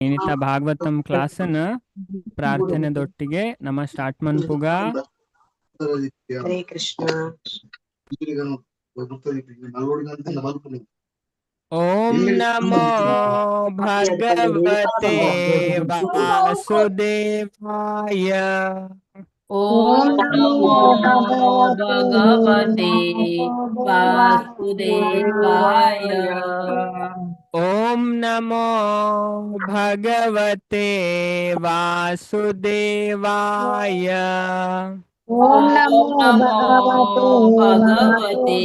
ಏನಿತ್ತ ಭಾಗವತಂ ಕ್ಲಾಸನ್ನ ಪ್ರಾರ್ಥನೆದೊಟ್ಟಿಗೆ ನಮ್ಮ ಸ್ಟಾರ್ಟ್ ಮನ್ಪುಗ. ಹರೇ ಕೃಷ್ಣ. ಓಂ ನಮೋ ಭಗವತೆ ವಾಸುದೇವಾಯ. ಓಂ ನಮೋ ಭಗವತೆ ವಾಸುದೇವಾಯ. ಓಂ ನಮೋ ಭಗವತೆ ವಾಸುದೇವಾಯ. ಓಂ ನಮೋ ಭಗವತೆ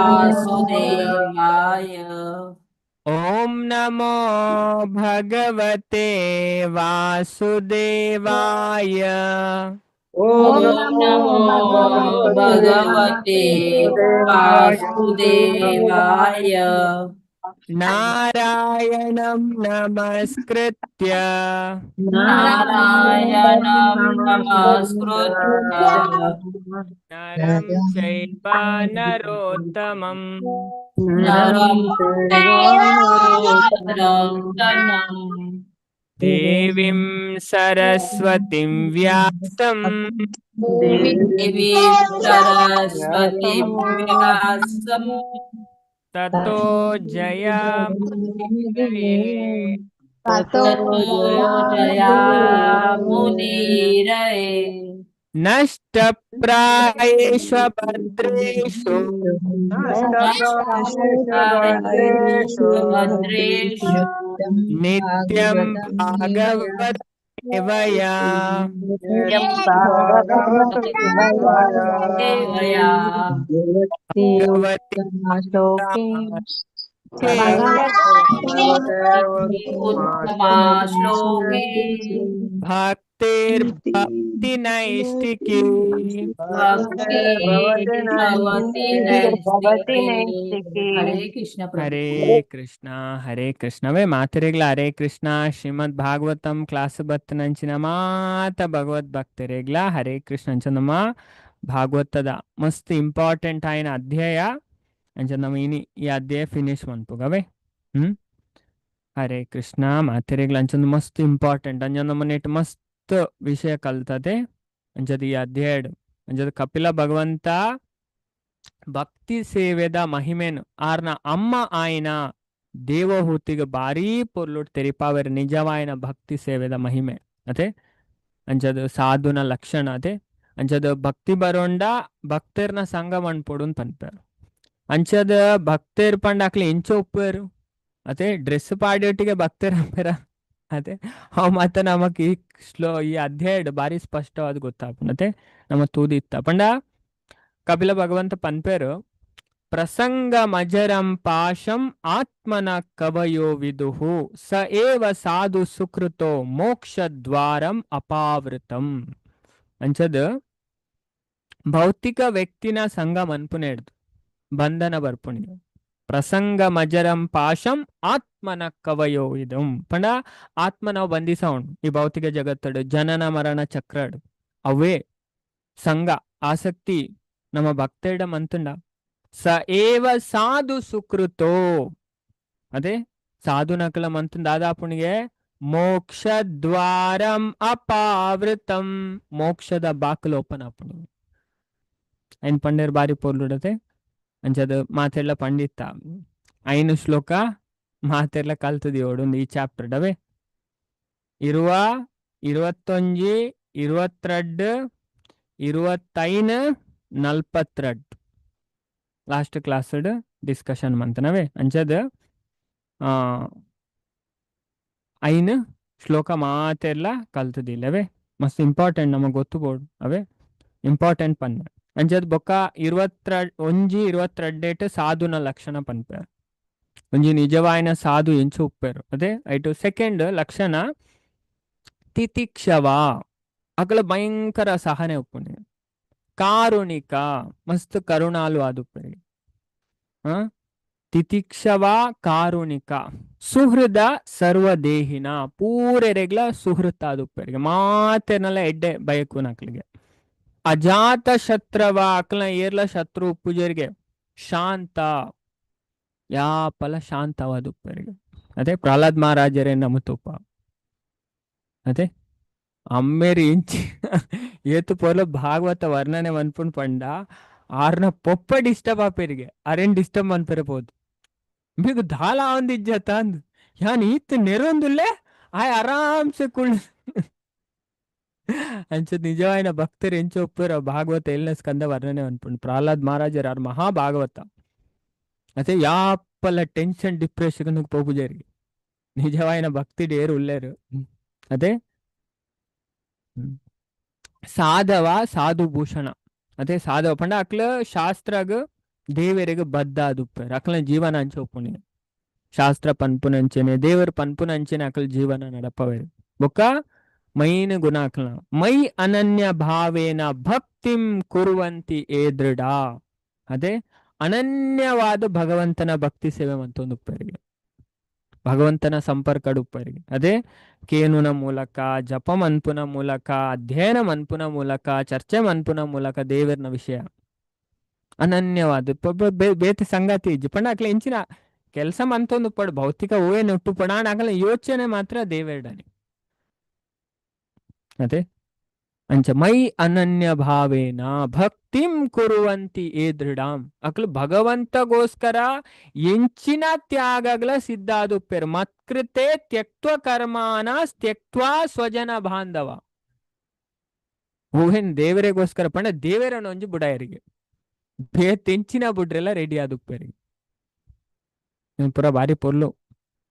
ವಾಸುದೇವಾಯ. ಓಂ ನಮೋ ಭಗವತೆ ವಾಸುದೇವಾಯ. ಓಂ ನಮೋ ಭಗವತೆ ವಾಸುದೇವಾಯ. ನಾರಾಯಣಂ ನಮಸ್ಕೃತ್ಯ ನಾರಾಯಣಂ ನಮಸ್ಕೃತ್ಯ ನರಂ ಚೈವ ನರೋತ್ತಮಂ ನರಂ ಚೈವ ನರೋತ್ತಮಂ ದೇವಿಂ ಸರಸ್ವತಿಂ ವ್ಯಾಸಂ ದೇವೀಂ ಸರಸ್ವತಿಂ ವ್ಯಾಸಂ ತತೋ ಜಯಮುನಿರೇ. ತತೋ ಜಯಮುನಿರಯೇ. ನಷ್ಟಪ್ರಾಯೇಷು ಭದ್ರೇಷು ಭದ್ರೇಷು ನಿತ್ಯಂ ಭಾಗವತ್ ಸೇವಯಾ. ದೇವಯಾ ಭಗವತಿ ಉತ್ತಮ ಶ್ಲೋಕೆ ಭಕ್ತಿರ್ಭಕ್ತಿ ನೈಷ್ಟಿಕಿ. ಭಕ್ತಿ ಭವತಿ ನೈಷ್ಠಿಕೇ. ಹರೇ ಕೃಷ್ಣ ಪ್ರಭು. ಹರೇ ಕೃಷ್ಣ ಹರೇ ಕೃಷ್ಣವೇ ಮಾತರಿಗ್ಲ ಹರೇ ಕೃಷ್ಣ. ಶ್ರೀಮದ್ ಭಾಗವತಂ ಕ್ಲಾಸ್ ಬತ್ತನಂಚಿನ ಮಾತ ಭಗವದ್ ಭಕ್ತರಿಗ್ಲ ಹರೇ ಕೃಷ್ಣ ಅಂಚನಮ್ಮ ಭಾಗವತದ ಮಸ್ತ್ ಇಂಪಾರ್ಟೆಂಟ್ ಆಯ್ನ ಅಧ್ಯಾಯ ಅಂಚ ನಮ್ಮ ಈ ಅಧ್ಯಾಯ ಫಿನಿಶ್ ಮನ್ಪುಗವೇ. ಹರೇ ಕೃಷ್ಣ ಮಾತರಿಗ್ಲ ಅಂಚಂದು ಮಸ್ತ್ ಇಂಪಾರ್ಟೆಂಟ್ ಅಂಚ ನಮ್ಮ ನೆಟ್ ಮಸ್ತ್ ವಿಷಯ ಕಲ್ತದೆ ಅಂಚದ ಈ ಅಧ್ಯಾಯ ಅಂಚದ ಕಪಿಲ ಭಗವಂತ ಭಕ್ತಿ ಸೇವೆದ ಮಹಿಮೆನು ಆರ್ನ ಅಮ್ಮ ಆಯ್ನ ದೇವಹೂತಿಗೆ ಬಾರಿ ಪೊರ್ಲುಟ್ ತೆರಿಪಾವರ ನಿಜವಾಯನ ಭಕ್ತಿ ಸೇವೆದ ಮಹಿಮೆ ಅದೇ ಅಂಚದು ಸಾಧುನ ಲಕ್ಷಣ ಅದೇ ಅಂಚದ ಭಕ್ತಿ ಬರೋಂಡ ಭಕ್ತರ್ನ ಸಂಘ ಮಣ್ಪೊಡು ಪನ್ಪೇರು ಅಂಚದ ಭಕ್ತರ್ ಪಂಡಾಕ್ಲಿ ಎಂಚ ಉಪ್ಪೇರು ಅದೇ ಡ್ರೆಸ್ ಪಾಡಿಯೊಟ್ಟಿಗೆ ಭಕ್ತರ್ ಅಂಪೇರ ಅದೇ ಅವ್ ಮತ್ತೆ ನಮಕ್ ಈ ಅಧ್ಯಾಯ ಬಾರಿ ಸ್ಪಷ್ಟವಾದ ಗೊತ್ತಾಗ್ತದೆ ನಮ್ಮ ತೂದಿತ್ತ ಪಂಡ ಕಪಿಲ ಭಗವಂತ ಪನ್ಪೇರು ಪ್ರಸಂಗ ಮಜರಂ ಪಾಶಂ ಆತ್ಮನ ಕವಯೋ ವಿದುಹು ಸ ಏವ ಸಾಧು ಸುಕೃತೋ ಮೋಕ್ಷ ದ್ವಾರಂ ಅಪಾವೃತಂ ಅಂಚದ ಭೌತಿಕ ವ್ಯಕ್ತಿನ ಸಂಘ ಮನ್ಪುನೇಡ್ದು ಬಂಧನ ಬರ್ಪುಣಿ ಪ್ರಸಂಗ ಮಜರಂ ಪಾಶಂ ಆತ್ಮನ ಕವಯೋ ಇದು ಪಂಡ ಆತ್ಮ ನಾವು ಬಂಧಿಸೋಣ್ ಈ ಭೌತಿಕ ಜಗತ್ತಡು ಜನನ ಮರಣ ಚಕ್ರಡು ಅವೇ ಸಂಘ ಆಸಕ್ತಿ ನಮ್ಮ ಭಕ್ತಡ ಮಂತುಂಡ ಸ ಏವ ಸಾಧು ಸುಕೃತೋ ಅದೇ ಸಾಧು ನಕಲ ಮಂತುಂಡ ದಾದಾಪುಣಿಗೆ ಮೋಕ್ಷ ದ್ವಾರಂ ಅಪಾವೃತಂ ಮೋಕ್ಷದ ಬಾಕಲು ಓಪನ್ ಆಪುಣಿ ಐನ್ ಪಂಡೇರ್ ಬಾರಿ ಪೋರ್ಲುಡತೆ ಅಂಚದ ಮಾತೆಲ್ಲ ಪಂಡಿತ ಐನು ಶ್ಲೋಕ ಮಾತೆಲ್ಲ ಕಲ್ತದಿ ಓಡೊಂದು ಈ ಚಾಪ್ಟರ್ ಡವೆ ಇರುವ 21 22 25 42 ಲಾಸ್ಟ್ ಕ್ಲಾಸ್ ಡಿಸ್ಕಷನ್ ಮಂತನವೇ ಅಂಚದ ಐನು ಶ್ಲೋಕ ಮಾತೆಲ್ಲ ಕಲ್ತದಿಲ್ಲವೇ ಮಸ್ತ್ ಇಂಪಾರ್ಟೆಂಟ್ ನಮಗೆ ಗೊತ್ತು ಬೋರ್ಡ್ ಅವೇ ಇಂಪಾರ್ಟೆಂಟ್ ಪನ್ನೆ ಅಂಚದ್ ಬೊಕ್ಕ 21 22 ಸಾಧುನ ಲಕ್ಷಣ ಪನ್ಪೇರು ಒಂಜಿ ನಿಜವಾಯಿನ ಸಾಧು ಎಂಚು ಉಪ್ಪೇರು ಅದೇ ಐಟು ಸೆಕೆಂಡ್ ಲಕ್ಷಣ ತಿತಿಕ್ಷವ ಅಕಲ ಭಯಂಕರ ಸಹನೆ ಉಪ್ಪುನಿ ಕಾರುಣಿಕ ಮಸ್ತ್ ಕರುಣಾಲು ಆದುಪ್ಪೇರಿ ತಿತಿಕ್ಷವ ಕಾರುಣಿಕ ಸುಹೃದ ಸರ್ವದೇಹಿನ ಪೂರೆರೆಗ್ಲ ಸುಹೃತ್ ಆದುಪ್ಪೇರಿಗೆ ಮಾತೆನೆಲ್ಲ ಎಡ್ಡೆ ಬಯಕು ನಕ್ಲಿಗೆ ಅಜಾತ ಶತ್ರವ ಅಕ್ಲ ಏರ್ಲ ಶತ್ರು ಪೂಜೆರಿಗೆ ಶಾಂತ ಯಾಪಲ ಶಾಂತವಾದ ಉಪ್ಪರಿಗೆ ಅದೇ ಪ್ರಹ್ಲಾದ್ ಮಹಾರಾಜರೇ ನಮತುಪ್ಪ ಅದೇ ಅಮ್ಮೇರಿ ಇಂಚಿ ಏತು ಪೋಲ ಭಾಗವತ ವರ್ಣನೆ ಮನ್ಪುಣ್ ಪಂಡ ಆರ್ನ ಪೊಪ್ಪ ಡಿಸ್ಟರ್ಬ್ ಆಪೇರಿಗೆ ಅರೇನ್ ಡಿಸ್ಟರ್ಬ್ ಅನ್ಪೇರಬಹುದು మీకు ధాలా ఉంది ఇజ్జత అందు యాన్ ఈత్ నెరొందుల్లే ಆಯ್ ಆರಾಮ್ಸೆ ಕುಳ್ ಅಂಚ ನಿಜವಾಯಿನ ಭಕ್ತರು ಎಂಚ ಒಪ್ಪರ ಭಾಗವತ ಎಲ್ನ ಸ್ಕಂದ ವರ್ಣನೆ ಅನ್ಪುಂಡು ಪ್ರಹ್ಲಾದ್ ಮಹಾರಾಜರ ಆರ್ ಮಹಾ ಭಾಗವತ ಅದೇ ಯಾಪಲ ಟೆನ್ಷನ್ ಡಿಪ್ರೆಷನ್ ಪೋಪುಜರಿಗೆ ನಿಜವಾಯಿನ ಭಕ್ತಿ ಡೇರು ಉಲ್ಲೇರು ಅದೇ ಸಾಧವ ಸಾಧು ಭೂಷಣ ಅದೇ ಸಾಧವ ಪಂಡ ಅಕ್ಲ ಶಾಸ್ತ್ರಗ ದೇವರಿಗೆ ಬದ್ಧ ಅದುಪ್ಪೇರು ಅಕ್ಲ ಜೀವನ ಅಂಚೆ ಒಪ್ಪುಣಿ ಶಾಸ್ತ್ರ ಪನ್ಪುನಂಚೆನೆ ದೇವರ ಪನ್ಪುನಂಚೆನೆ ಅಕಲ್ ಜೀವನ ನಡಪವೇರು ಬೊಕ್ಕ ಮೈನ್ ಗುಣ ಅಕಲ್ನ ಮೈ ಅನನ್ಯ ಭಾವೇನ ಭಕ್ತಿಂ ಕುರುವಂತಿ ಏ ದೃಢ ಅದೇ ಅನನ್ಯವಾದ ಭಗವಂತನ ಭಕ್ತಿ ಸೇವೆ ಮತ್ತೊಂದು ಉಪ್ಪೇರಿಗೆ ಭಗವಂತನ ಸಂಪರ್ಕ ಉಪ್ಪೇರಿಗೆ ಅದೇ ಕೇನುನ ಮೂಲಕ ಜಪ ಮನ್ಪುನ ಮೂಲಕ ಅಧ್ಯಯನ ಮನ್ಪುನ ಮೂಲಕ ಚರ್ಚೆ ಮನ್ಪುನ ಮೂಲಕ ದೇವರನ ವಿಷಯ ಅನನ್ಯವಾದ ಬೇತೆ ಸಂಗತಿ ಇಜ್ಜಿ ಪಂಡ ಅಕ್ಲ ಇಂಚಿನ ಕೆಲಸ ಮಂತೊಂದು ಪಡ್ ಭೌತಿಕ ಊಹೆ ನೊಟ್ಟು ಪಡಾಣ ಆಗಲ್ಲ ಯೋಚನೆ ಮಾತ್ರ ದೇವೇಡನೆ ಅದೇ ಅಂಚ ಮೈ ಅನನ್ಯ ಭಾವೇನ ಭಕ್ತಿಂ ಕುರುವಂತಿ ಏ ದೃಢಾಂ ಅಕ್ಲು ಭಗವಂತಗೋಸ್ಕರ ಎಂಚಿನ ತ್ಯಾಗಗಳ ಸಿದ್ಧಾದುಪ್ಪೇರು ಮತ್ಕೃತೆ ತ್ಯಕ್ತ್ವ ಕರ್ಮಾನ ತ್ಯಕ್ತ್ವಾ ಸ್ವಜನ ಬಾಂಧವ ಊಹೆನ್ ದೇವರಿಗೋಸ್ಕರ ಪಂಡ ದೇವರನ್ನ ಒಂಜಿ ಬುಡಾಯರಿಗೆ ಬೇತೆಂಚಿನ ಬುಡ್ರೆಲ್ಲ ರೆಡಿ ಆದುಪ್ಪೇರಿಗೆ ಪೂರ ಬಾರಿ ಪೊರ್ಲು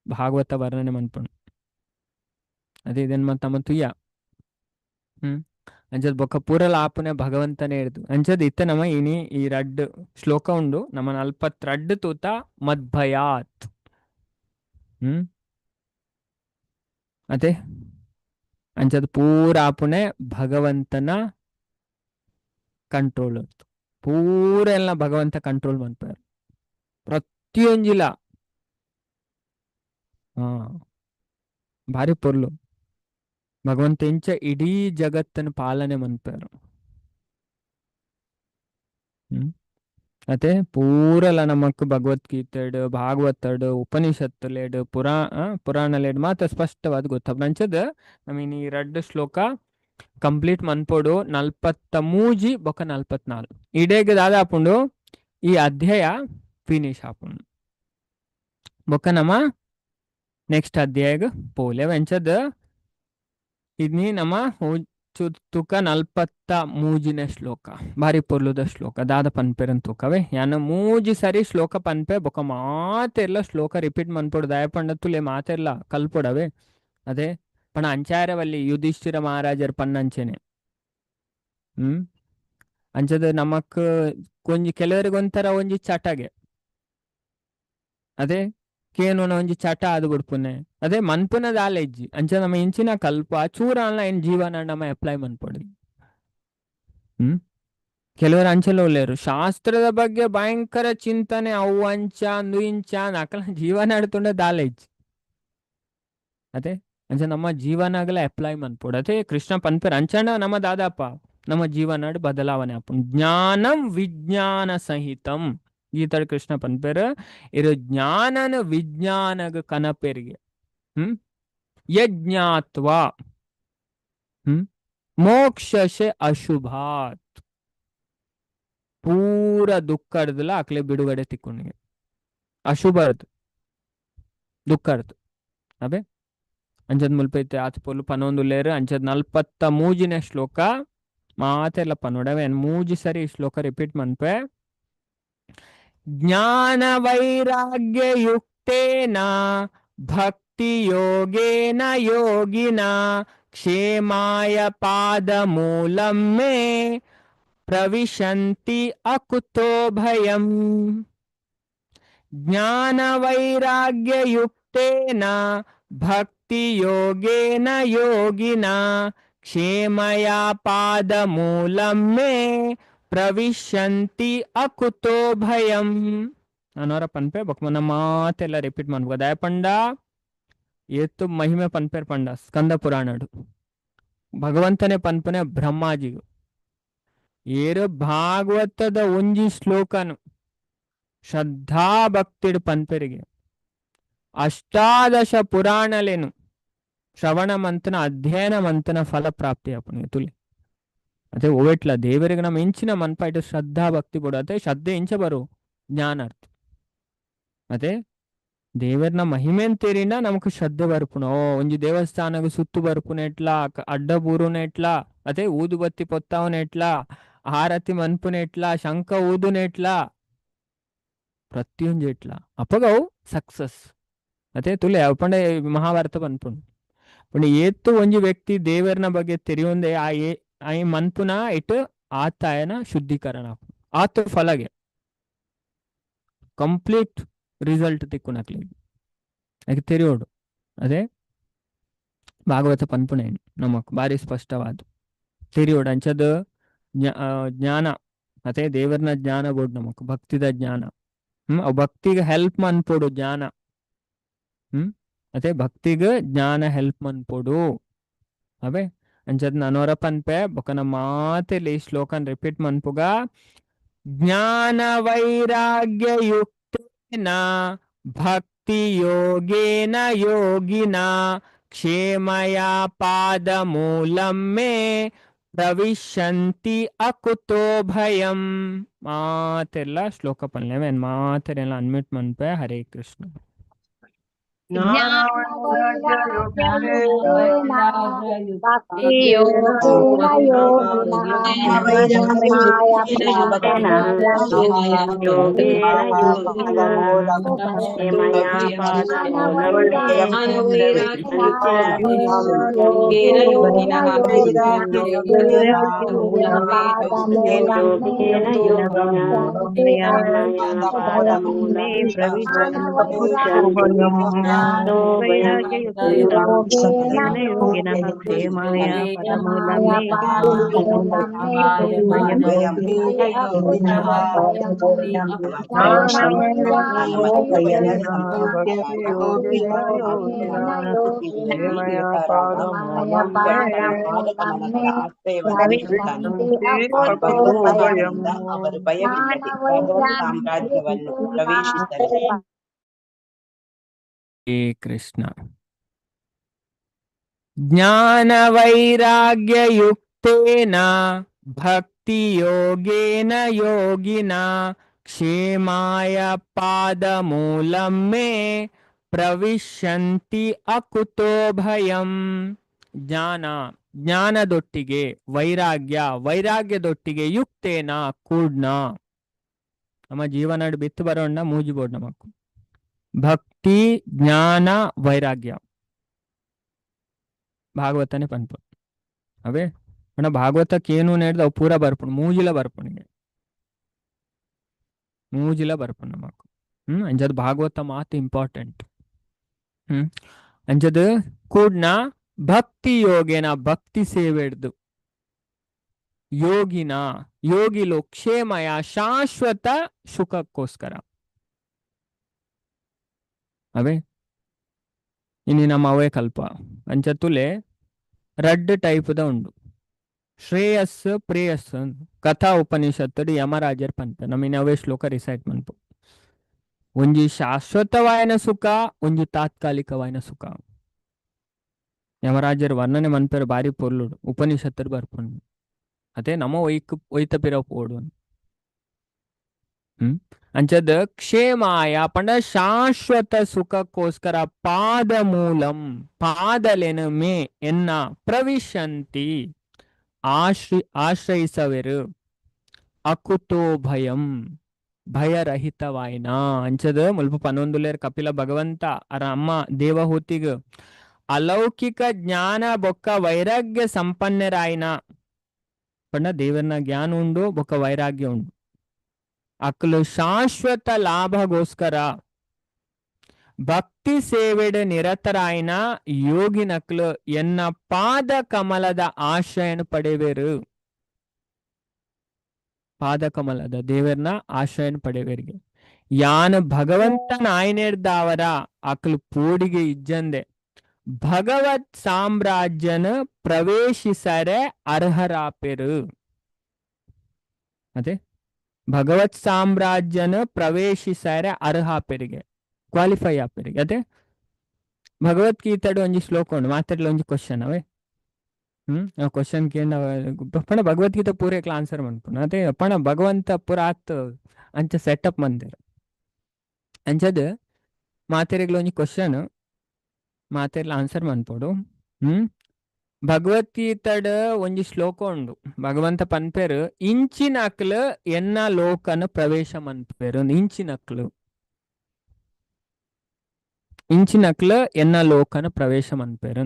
ಭಾಗವತ ವರ್ಣನೆ ಮನ್ಪುಂಡು ಅದೇ ಇದನ್ ತಮ್ಮ ತುಯ್ಯ ಅಂಚದ್ ಬೊಕ್ಕ ಪೂರಲ ಆಪುನೆ ಭಗವಂತನೇ ಹಿಡ್ದು ಅಂಚದ್ ಇತ್ತ ನಮ್ಮ ಇನಿ ಈ ರಡ್ಡ್ ಶ್ಲೋಕ ಉಂಡು ನಮ್ಮ 42 ತೂತ ಮದ್ಭಯಾತ್ ಅದೇ ಅಂಚದ್ ಪೂರ ಆಪುನೆ ಭಗವಂತನ ಕಂಟ್ರೋಲ್ ಪೂರ ಎಲ್ಲ ಭಗವಂತ ಕಂಟ್ರೋಲ್ ಮನ್ಪಾರ ಪ್ರತಿಯೊಂಜಿಲ ಭಾರಿ ಪೊರ್ಲು ಭಗವಂತ ಇಂಚ ಇಡೀ ಜಗತ್ತನ್ನು ಪಾಲನೆ ಮನ್ಪಾರು ಅದೇ ಪೂರಲ ನಮಕ್ ಭಗವದ್ಗೀತೆಡ್ ಭಾಗವತಡ್ ಉಪನಿಷತ್ತುಲೇಡ್ ಪುರಾಣಲೇಡ್ ಮಾತ್ರ ಸ್ಪಷ್ಟವಾದ ಗೊತ್ತಂಚದ ನಮೀನಿ 2 ಶ್ಲೋಕ ಕಂಪ್ಲೀಟ್ ಮನ್ಪೋಡು 43 ಬೊಕ್ಕ 44 ಇಡೇಗ ದಾದಾಪುಂಡು ಈ ಅಧ್ಯಾಯ ಫಿನಿಶ್ ಆಪುಂಡು ಬೊಕ್ಕ ನಮ್ಮ ನೆಕ್ಸ್ಟ್ ಅಧ್ಯಾಯಗ ಪೋಲೆ ವೆಂಚದ ಇದ್ನಿ ನಮ್ಮ ತುಕ 43ನೇ ಶ್ಲೋಕ ಬಾರಿ ಪೊರ್ಲುದ ಶ್ಲೋಕ ದಾದ ಪನ್ಪೆರನ್ ತೂಕವೇ ಯಾನ 3 ಸರಿ ಶ್ಲೋಕ ಪನ್ಪೆ ಬೊಕ ಮಾತೆಲ್ಲ ಶ್ಲೋಕ ರಿಪೀಟ್ ಮನ್ಪೊಡು ದಯಪಂಡತ್ತುಲೆ ಮಾತೆಲ್ಲ ಕಲ್ಪೊಡವೆ ಅದೇ ಪಣ ಅಂಚಾರವಲ್ಲಿ ಯುಧಿಷ್ಠಿರ ಮಹಾರಾಜರ್ ಪನ್ನಂಚೆನೆ ಅಂಚದ ನಮಕ್ ಕೊಂಜಿ ಕೆಲವರಿಗೊಂಥರ ಒಂಜಿ ಚಟಗೆ ಅದೇ ಕೇನೋನ ಒಂಜಿ ಚಟ ಆದು ಬಿಡ್ಪುನೆ ಅದೇ ಮನ್ಪುನದ ಆಲೆಜ್ಜಿ ಅಂಚ ನಮ್ಮ ಇಂಚಿನ ಕಲ್ಪ ಚೂರಲ್ಲ ಏನ್ ಜೀವನ ನಮ್ಮ ಅಪ್ಲೈ ಮನ್ಪೊಡಿ ಕೆಲವರು ಅಂಚೆಲ್ಲ ಒಳ್ಳೆಯರು ಶಾಸ್ತ್ರದ ಬಗ್ಗೆ ಭಯಂಕರ ಚಿಂತನೆ ಅವು ಅಂಚ ಅಂದು ಇಂಚ ನಕಲ ಜೀವನ ಆಡ್ತುಂಡ ದಾಲೆಜ್ಜಿ ಅದೇ ಅಂಚ ನಮ್ಮ ಜೀವನಗಲ ಅಪ್ಲೈ ಮನ್ಪೊಡು ಅದೇ ಕೃಷ್ಣ ಪನ್ಪೇರ್ ಅಂಚಂಡ ನಮ್ಮ ದಾದಾಪ ನಮ್ಮ ಜೀವನ ಬದಲಾವಣೆ ಆಪುಂಡು ಜ್ಞಾನಂ ವಿಜ್ಞಾನ ಸಹಿತಂ ಗೀತಡ್ ಕೃಷ್ಣ ಪನ್ಪೇರ್ ಇರು ಜ್ಞಾನನ ವಿಜ್ಞಾನಗ ಕನಪೇರಿಗೆ ಯಜ್ಞಾತ್ವ ಮೋಕ್ಷಶೆ ಅಶುಭಾತ್ ಪೂರ ದುಃಖರ್ದಲ್ಲ ಅಕ್ಲೆ ಬಿಡುಗಡೆ ತಿಕ್ಕೊಂಡಿಗೆ ಅಶುಭರ್ದು ದುಃಖರ್ದು ಅಬೆ ಅಂಚದ್ ಮುಲ್ಪೈತೆ ಆತ ಪೊಲು ಪನೊಂದುಲ್ಲೇರು ಅಂಚದ್ 43ನೇ ಶ್ಲೋಕ ಮಾತೆಲ್ಲ ಪನೊಡವೆ 3 ಸರಿ ಈ ಶ್ಲೋಕ ರಿಪೀಟ್ ಮನ್ಪೆ ಜ್ಞಾನ ವೈರಾಗ್ಯ ಯುಕ್ತೇನ ಭಕ್ತಿ ಯೋಗೇನ ಯೋಗಿನ ಕ್ಷೇಮಾಯ ಪಾದ ಮೂಲಂ ಮೇ ಪ್ರವಿಶಂತಿ ಅಕುತೋ ಭಯಂ ಜ್ಞಾನ ವೈರಾಗ್ಯ ಯುಕ್ತೇನ ಭಕ್ತಿ ಯೋಗೇನ ಯೋಗಿನ ಕ್ಷೇಮಯ ಪಾದ ಮೂಲಂ ಮೇ ಪ್ರವಿಶಂತಿ ಅಕುತೋ ಭಯಂ ನಾನವರ ಪನ್ಪೆ ಬೊಕ್ಕ ಮಾತೆಲ್ಲ ರಿಪೀಟ್ ಮಾಡ್ಬೇಕು ದಯಪಂಡ ಏತು ಮಹಿಮೆ ಪನ್ಪೇರ್ ಪಂಡ ಸ್ಕಂದ ಪುರಾಣಡು ಭಗವಂತನೇ ಪನ್ಪನೆ ಬ್ರಹ್ಮಾಜಿಗು ಏರು ಭಾಗವತದ ಒಂಜಿ ಶ್ಲೋಕನು ಶ್ರದ್ಧಾ ಭಕ್ತಿಡ್ ಪನ್ಪೆರಿಗೆ ಅಷ್ಟಾದಶ ಪುರಾಣಲೇನು ಶ್ರವಣ ಮಂತನ ಅಧ್ಯಯನ ಮಂತನ ಫಲ ಪ್ರಾಪ್ತಿ ಅಪ್ಪನಿಗೆ ತುಲಿ ಅದೇ ಓವೆಟ್ಲ ದೇವರಿಗೆ ನಮ್ಮ ಇಂಚಿನ ಮನ್ಪ ಇಟ್ಟು ಶ್ರದ್ಧಾ ಭಕ್ತಿ ಕೊಡು ಅದೇ ಶ್ರದ್ಧೆ ಇಂಚ ಬರು ಜ್ಞಾನ ಅರ್ಥ ಅದೇ ದೇವರನ ಮಹಿಮೆನ್ ತೇರಿನ ನಮಕ್ ಶ್ರದ್ಧೆ ಬರ್ಪುಣ ಓ ಒಂಜಿ ದೇವಸ್ಥಾನಗ ಸುತ್ತು ಬರ್ಪುನೆಟ್ಲ ಅಡ್ಡ ಬೂರುನೆಟ್ಲ ಅದೇ ಊದುಬತ್ತಿ ಪೊತ್ತಾವನೆಟ್ಲ ಆರತಿ ಮನ್ಪುನೆಟ್ಲ ಶಂಖ ಊದುನೆಟ್ಲ ಪ್ರತಿಯೊಂದು ಎಟ್ಲ ಅಪಗವು ಸಕ್ಸಸ್ ಅದೇ ತುಲೆ ಅಪ್ಪಂಡೆ ಮಹಾಭಾರತ ಪನ್ಪುಣ್ ಪುಂಡ ಏತ್ತು ಒಂಜಿ ವ್ಯಕ್ತಿ ದೇವರನ ಬಗ್ಗೆ ತೆರಿಯೊಂದೆ ಆ ಮನ್ಪುನ ಇಟ್ಟು ಆತಾಯನ ಶುದ್ಧೀಕರಣ ಆತ ಫಲಗೆ ಕಂಪ್ಲೀಟ್ ರಿಸಲ್ಟ್ ತಿಕ್ಕುನಕ್ಲಿ ಅದಕ್ಕೆ ತೆರಿಯೋಡು ಅದೇ ಭಾಗವತ ಪನ್ಪುಣೆ ನಮಕ್ ಬಾರಿ ಸ್ಪಷ್ಟವಾದ ತೆರಿಯೋಡು ಅಂಚದ ಜ್ಞಾನ ಅದೇ ದೇವರನ ಜ್ಞಾನ ಬೋಡು ನಮಕ್ ಭಕ್ತಿದ ಜ್ಞಾನ ಭಕ್ತಿಗೆ ಹೆಲ್ಪ್ ಮನ್ಪೋಡು ಜ್ಞಾನ ಅದೇ ಭಕ್ತಿಗೆ ಜ್ಞಾನ ಹೆಲ್ಪ್ ಮನ್ಪೋಡು ಅವೇ ಅಂಚದ್ ನನೋರ ಪನ್ಪೆ ಬೊಕನ ಮಾತೆಲಿ ಈ ಶ್ಲೋಕನ್ ರಿಪೀಟ್ ಮನ್ಪುಗ ಜ್ಞಾನ ವೈರಾಗ್ಯ ಯುಕ್ತೇನ ಭಕ್ತಿ ಯೋಗೇನ ಯೋಗಿನ ಕ್ಷೇಮಯ ಪಾದ ಮೂಲಂ ಮೇ ಪ್ರವಿಶಂತಿ ಅಕುತೋ ಭಯಂ ಮಾತೆಲ್ಲ ಶ್ಲೋಕ ಪನ್ಲೆ ಮಾತೆಲ್ಲ ಅನ್ಮಿಟ್ ಮನ್ಪೆ. ಹರೇ ಕೃಷ್ಣ. ಅವರು ಭಯವಿಲ್ಲದೆ ಸಾಮ್ರಾಜ್ಯವನ್ನು ಪ್ರವೇಶಿಸಲು. ಹರೇ ಕೃಷ್ಣ. ಜ್ಞಾನ ವೈರಾಗ್ಯ ಯುಕ್ತೇನ ಭಕ್ತಿ ಯೋಗೇನ ಯೋಗಿನ ಕ್ಷೇಮಾಯ ಪಾದ ಮೂಲಂ ಮೇ ಪ್ರವಿಶಂತಿ ಅಕುತೋ ಭಯಂ. ಜ್ಞಾನದೊಟ್ಟಿಗೆ ವೈರಾಗ್ಯದೊಟ್ಟಿಗೆ ಯುಕ್ತೇನ ಕೂಡ್ನ ನಮ್ಮ ಜೀವನ ಬಿತ್ತು ಬರೋಣ ಮೂಜಿಬೋಡ್ ನಮಕ್ ಭಕ್ತಿ ಜ್ಞಾನ ವೈರಾಗ್ಯ ಭಾಗವತನೇ ಪನ್ಪು ಅವೇ ಅಣ್ಣ ಭಾಗವತಕ್ಕೆ ಏನು ನೇಡ್ದು ಅವು ಪೂರ ಬರ್ಪುಣ್ ಮೂಜಿಲ ಬರ್ಪುಣ್ ನಮಕ್ ಅಂಜದ್ ಭಾಗವತ ಮಾತು ಇಂಪಾರ್ಟೆಂಟ್. ಅಂಜದ್ ಕೂಡ್ನ ಭಕ್ತಿ ಯೋಗೇನ ಭಕ್ತಿ ಸೇವೆಡ್ದು ಯೋಗಿಲು ಕ್ಷೇಮಯ ಶಾಶ್ವತ ಸುಖಕ್ಕೋಸ್ಕರ ಅವೇ ಇನ್ನು ನಮ್ಮ ಅವೇ ಕಲ್ಪ ಅಂಚತುಲೆ ರಡ್ ಟೈಪ್ದ ಉಂಡು. ಶ್ರೇಯಸ್ ಪ್ರೇಯಸ್ ಕಥಾ ಉಪನಿಷತ್ತುಡು ಯಮರಾಜರ್ ಪಂಪ ನಮ್ಮಿನ ಅವೇ ಶ್ಲೋಕ ರಿಸೈಟ್ ಮನ್ಪು. ಒಂಜಿ ಶಾಶ್ವತವಾಯನ ಸುಖ ಒಂಜಿ ತಾತ್ಕಾಲಿಕವಾಯನ ಸುಖ ಯಮರಾಜರ್ ವರ್ಣನೆ ಮನ್ಪೇರು ಬಾರಿ ಪೊರ್ಲುಡು ಉಪನಿಷತ್ತರು ಬರ್ಪುಂಡು. ಅದೇ ನಮ್ಮ ಒಯ್ತ ಪಿರ ಪೋಡು ಅಂಚದ ಕ್ಷೇಮಾಯ ಪಂಡ ಶಾಶ್ವತ ಸುಖಕ್ಕೋಸ್ಕರ ಪಾದ ಮೂಲಂ ಪಾದಲೆನ ಮೇ ಎನ್ನ ಪ್ರವಿಶಂತಿ ಆಶ್ರಯಿಸವೆರು ಅಕುತೋ ಭಯಂ ಭಯರಹಿತವಾಯಿನ. ಅಂಚದ ಮುಲ್ಪ ಪನ್ನೊಂದುಲೇರ್ ಕಪಿಲ ಭಗವಂತ ಅರ ಅಮ್ಮ ದೇವಹೂತಿಗ ಅಲೌಕಿಕ ಜ್ಞಾನ ಬೊಕ್ಕ ವೈರಾಗ್ಯ ಸಂಪನ್ನರಾಯಿನ ಪಂಡ ದೇವರನ ಜ್ಞಾನ ಉಂಡು ಬೊಕ್ಕ ವೈರಾಗ್ಯ ಉಂಡು ಅಕ್ಲು ಶಾಶ್ವತ ಲಾಭಗೋಸ್ಕರ ಭಕ್ತಿ ಸೇವೆಡೆ ನಿರತರಾಯಿನ ಯೋಗಿನಕ್ಲು ಎನ್ನ ಪಾದ ಕಮಲದ ಆಶ್ರಯನ ಪಡೆವೇರು. ಪಾದ ಕಮಲದ ದೇವರನ ಆಶ್ರಯನ ಪಡೆವೇರಿಗೆ ಯಾನ್ ಭಗವಂತನ ಆಯ್ನೆಡ್ದಾವರ ಅಕ್ಲು ಪೋಡಿಗೆ ಇಜ್ಜಂದೆ ಭಗವತ್ ಸಾಮ್ರಾಜ್ಯನ ಪ್ರವೇಶಿಸರೆ ಅರ್ಹರಾಪೆರು. ಅದೇ ಭಗವತ್ ಸಾಮ್ರಾಜ್ಯನ ಪ್ರವೇಶಿಸರೆ ಅರ್ಹಾಪೆರಿಗೆ ಕ್ವಾಲಿಫೈ ಆಪೆರಿಗೆ ಅದೇ ಭಗವದ್ಗೀತೆಡು ಒಂಜಿ ಶ್ಲೋಕ ಉಂಡು ಮಾತಾಡ್ಲ ಒಂಜಿ ಕ್ವಶನ್ ಅವೇ ಆ ಕ್ವಶನ್ ಕೇಂದ ಪಣ ಭಗವದ್ಗೀತೆ ಪೂರೇಕ್ಲ ಆನ್ಸರ್ ಮನ್ಪುನು ಅದೇ ಪಣ ಭಗವಂತ ಪೂರ ಆತ್ ಅಂಚ ಸೆಟಪ್ ಮಂದಿರ ಅಂಚದ್ ಮಾತೆರೆಗ್ಲ ಒಂಜಿ ಕ್ವಶನ್ ಮಾತೆರ್ಲ ಆನ್ಸರ್ ಮನ್ಪೊಡು ಭಗವದ್ಗೀತಡ್ ಒಂಜಿ ಶ್ಲೋಕ ಉಂಡು ಭಗವಂತ ಪನ್ಪೆರ್ ಇಂಚಿನಕ್ಲ್ ಎನ್ನ ಲೋಕನ ಪ್ರವೇಶ ಮನ್ಪೆರ್ ಇಂಚಿನಕ್ಲ್ ಎನ್ನ ಲೋಕನ ಪ್ರವೇಶ ಮನ್ಪೆರ್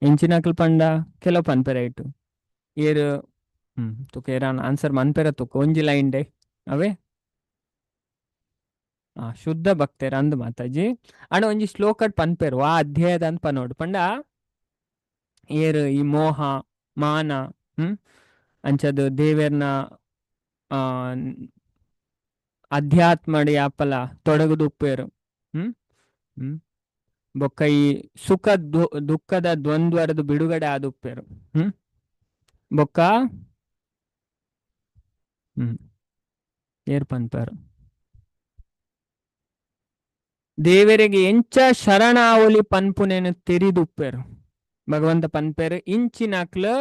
ಇಂಚಿನಕ್ಲ್ ಪಂಡ ಕೆಲವು ಪನ್ಪೆರ್ ಆಯ್ತು ಏರ್ ತುಕ ಏರಾನ್ ಆನ್ಸರ್ ಮನ್ಪೆರ ತುಕ ಒಂಜಿ ಲೈನ್ ಡೇ ಅವೇ ಶುದ್ಧ ಭಕ್ತೇರ ಅಂದ್ ಮಾತಾಜಿ ಅಣ್ಣ ಒಂಜಿ ಶ್ಲೋಕಡ್ ಪನ್ಪೆರು ಆ ಅಧ್ಯಾಯದ ಅಂತ ಪನೋಡು ಪಂಡ ಏರ್ ಈ ಮೋಹ ಮಾನ ಅಂಚದ್ ದೇವೇರ್ನ ಅಧ್ಯಾತ್ಮಡಿ ಯಾಪಲ ತೊಡಗುದುಪ್ಪೇರು ಬೊಕ್ಕ ಈ ಸುಖ ದುಃಖದ ದ್ವಂದ್ವರದು ಬಿಡುಗಡೆ ಆದುಪ್ಪೇರು ಬೊಕ್ಕ ಏರ್ ಪನ್ಪೇರು ದೇವರಿಗೆ ಎಂಚ ಶರಣಾವಲಿ ಪನ್ಪುನೇನು ತೆರಿದುಪ್ಪೇರು ಭಗವಂತ ಪನ್ಪೇರು ಇಂಚಿನಕ್ಲು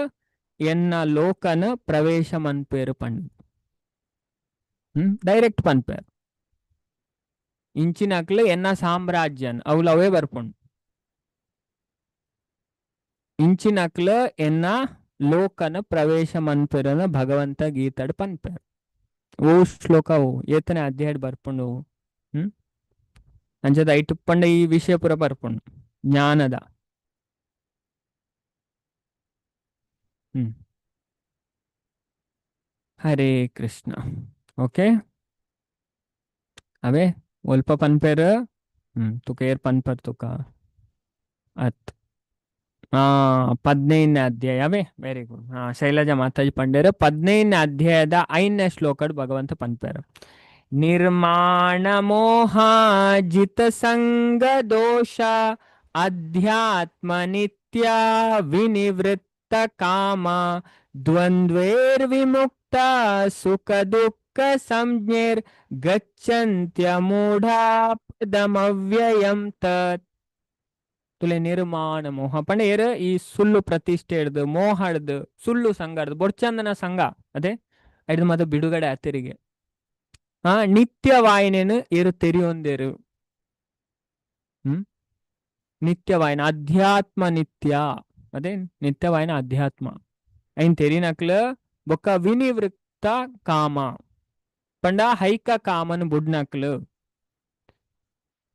ಎನ್ನ ಲೋಕನ ಪ್ರವೇಶ ಮನ್ಪೇರು ಪಂಡ್ ಡೈರೆಕ್ಟ್ ಪನ್ಪೇರು ಇಂಚಿನಕ್ಲು ಎನ್ನ ಸಾಮ್ರಾಜ್ಯನ್ ಅವ್ಲು ಅವೇ ಬರ್ಪುಂಡು ಇಂಚಿನಕ್ಲು ಎನ್ನ ಲೋಕನ ಪ್ರವೇಶ ಮನ್ಪೇರನ ಭಗವಂತ ಗೀತಡ್ ಪನ್ಪೇರು ಓ ಶ್ಲೋಕವು ಏತನೆ ಅಧ್ಯಾಯ ಬರ್ಪುಂಡು ಅಂಚದ ಐಟು ಪಂಡ ಈ ವಿಷಯ ಪೂರ ಬರ್ಪುಂಡು ಜ್ಞಾನದ ಹರೇ ಕೃಷ್ಣ ಓಕೆ ಅವೇ ಒಲ್ಪ ಪನ್ಪೇರ್ ತುಕ ಏರ್ ಪನ್ಪರ್ ತುಕ ಅತ್ 15ನೇ ಅಧ್ಯಾಯ ಅವೇ ವೆರಿ ಗುಡ್ ಶೈಲಜಾ ಮಾತಾಜಿ ಪಂಡೇರು 15ನೇ ಅಧ್ಯಾಯದ 5ನೇ ಶ್ಲೋಕಡ್ ಭಗವಂತ ಪನ್ಪೇರು ನಿರ್ಮಾಣ ಮೋಹಾಜಿತ ಸಂಗ ದೋಷ ಅಧ್ಯಾತ್ಮ ನಿತ್ಯ ವಿನಿವೃತ್ತ ಕಾಮ ದ್ವಂದ್ವೇರ್ ವಿಮುಕ್ತ ಸುಖ ದುಃಖ ಸಂಜ್ಞೇರ್ ಗಚ್ಚಂತ್ಯ ಮೂಢಾ ಪದಮವ್ಯಯಂ ತತ್ ತುಲೆ ನಿರ್ಮಾಣ ಮೋಹ ಪಂಡೇರ್ ಈ ಸುಳ್ಳು ಪ್ರತಿಷ್ಠೆ ಹಿಡ್ದು ಮೋಹ ಹಿಡ್ದು ಸುಳ್ಳು ಸಂಘ ಹಿಡ್ದು ಬೊಡ್ಚಂದನ ಸಂಘ ಅದೇ ಹಿಡ್ದು ಮತ್ತೆ ಬಿಡುಗಡೆ ಹತ್ತಿರಿಗೆ ನಿತ್ಯವಾಯಿನೇನು ಏರು ತೆರಿಯೊಂದೇರು ನಿತ್ಯವಾಯಿನ ಅಧ್ಯಾತ್ಮ ನಿತ್ಯ ಅದೇ ನಿತ್ಯವಾಯಿನ ಅಧ್ಯಾತ್ಮ ಐನ್ ತೆರಿನಕ್ಲು ಬೊಕ್ಕ ವಿನಿವೃತ್ತ ಕಾಮ ಪಂಡ ಹೈಕ ಕಾಮನ್ ಬುಡ್ನಕ್ಲು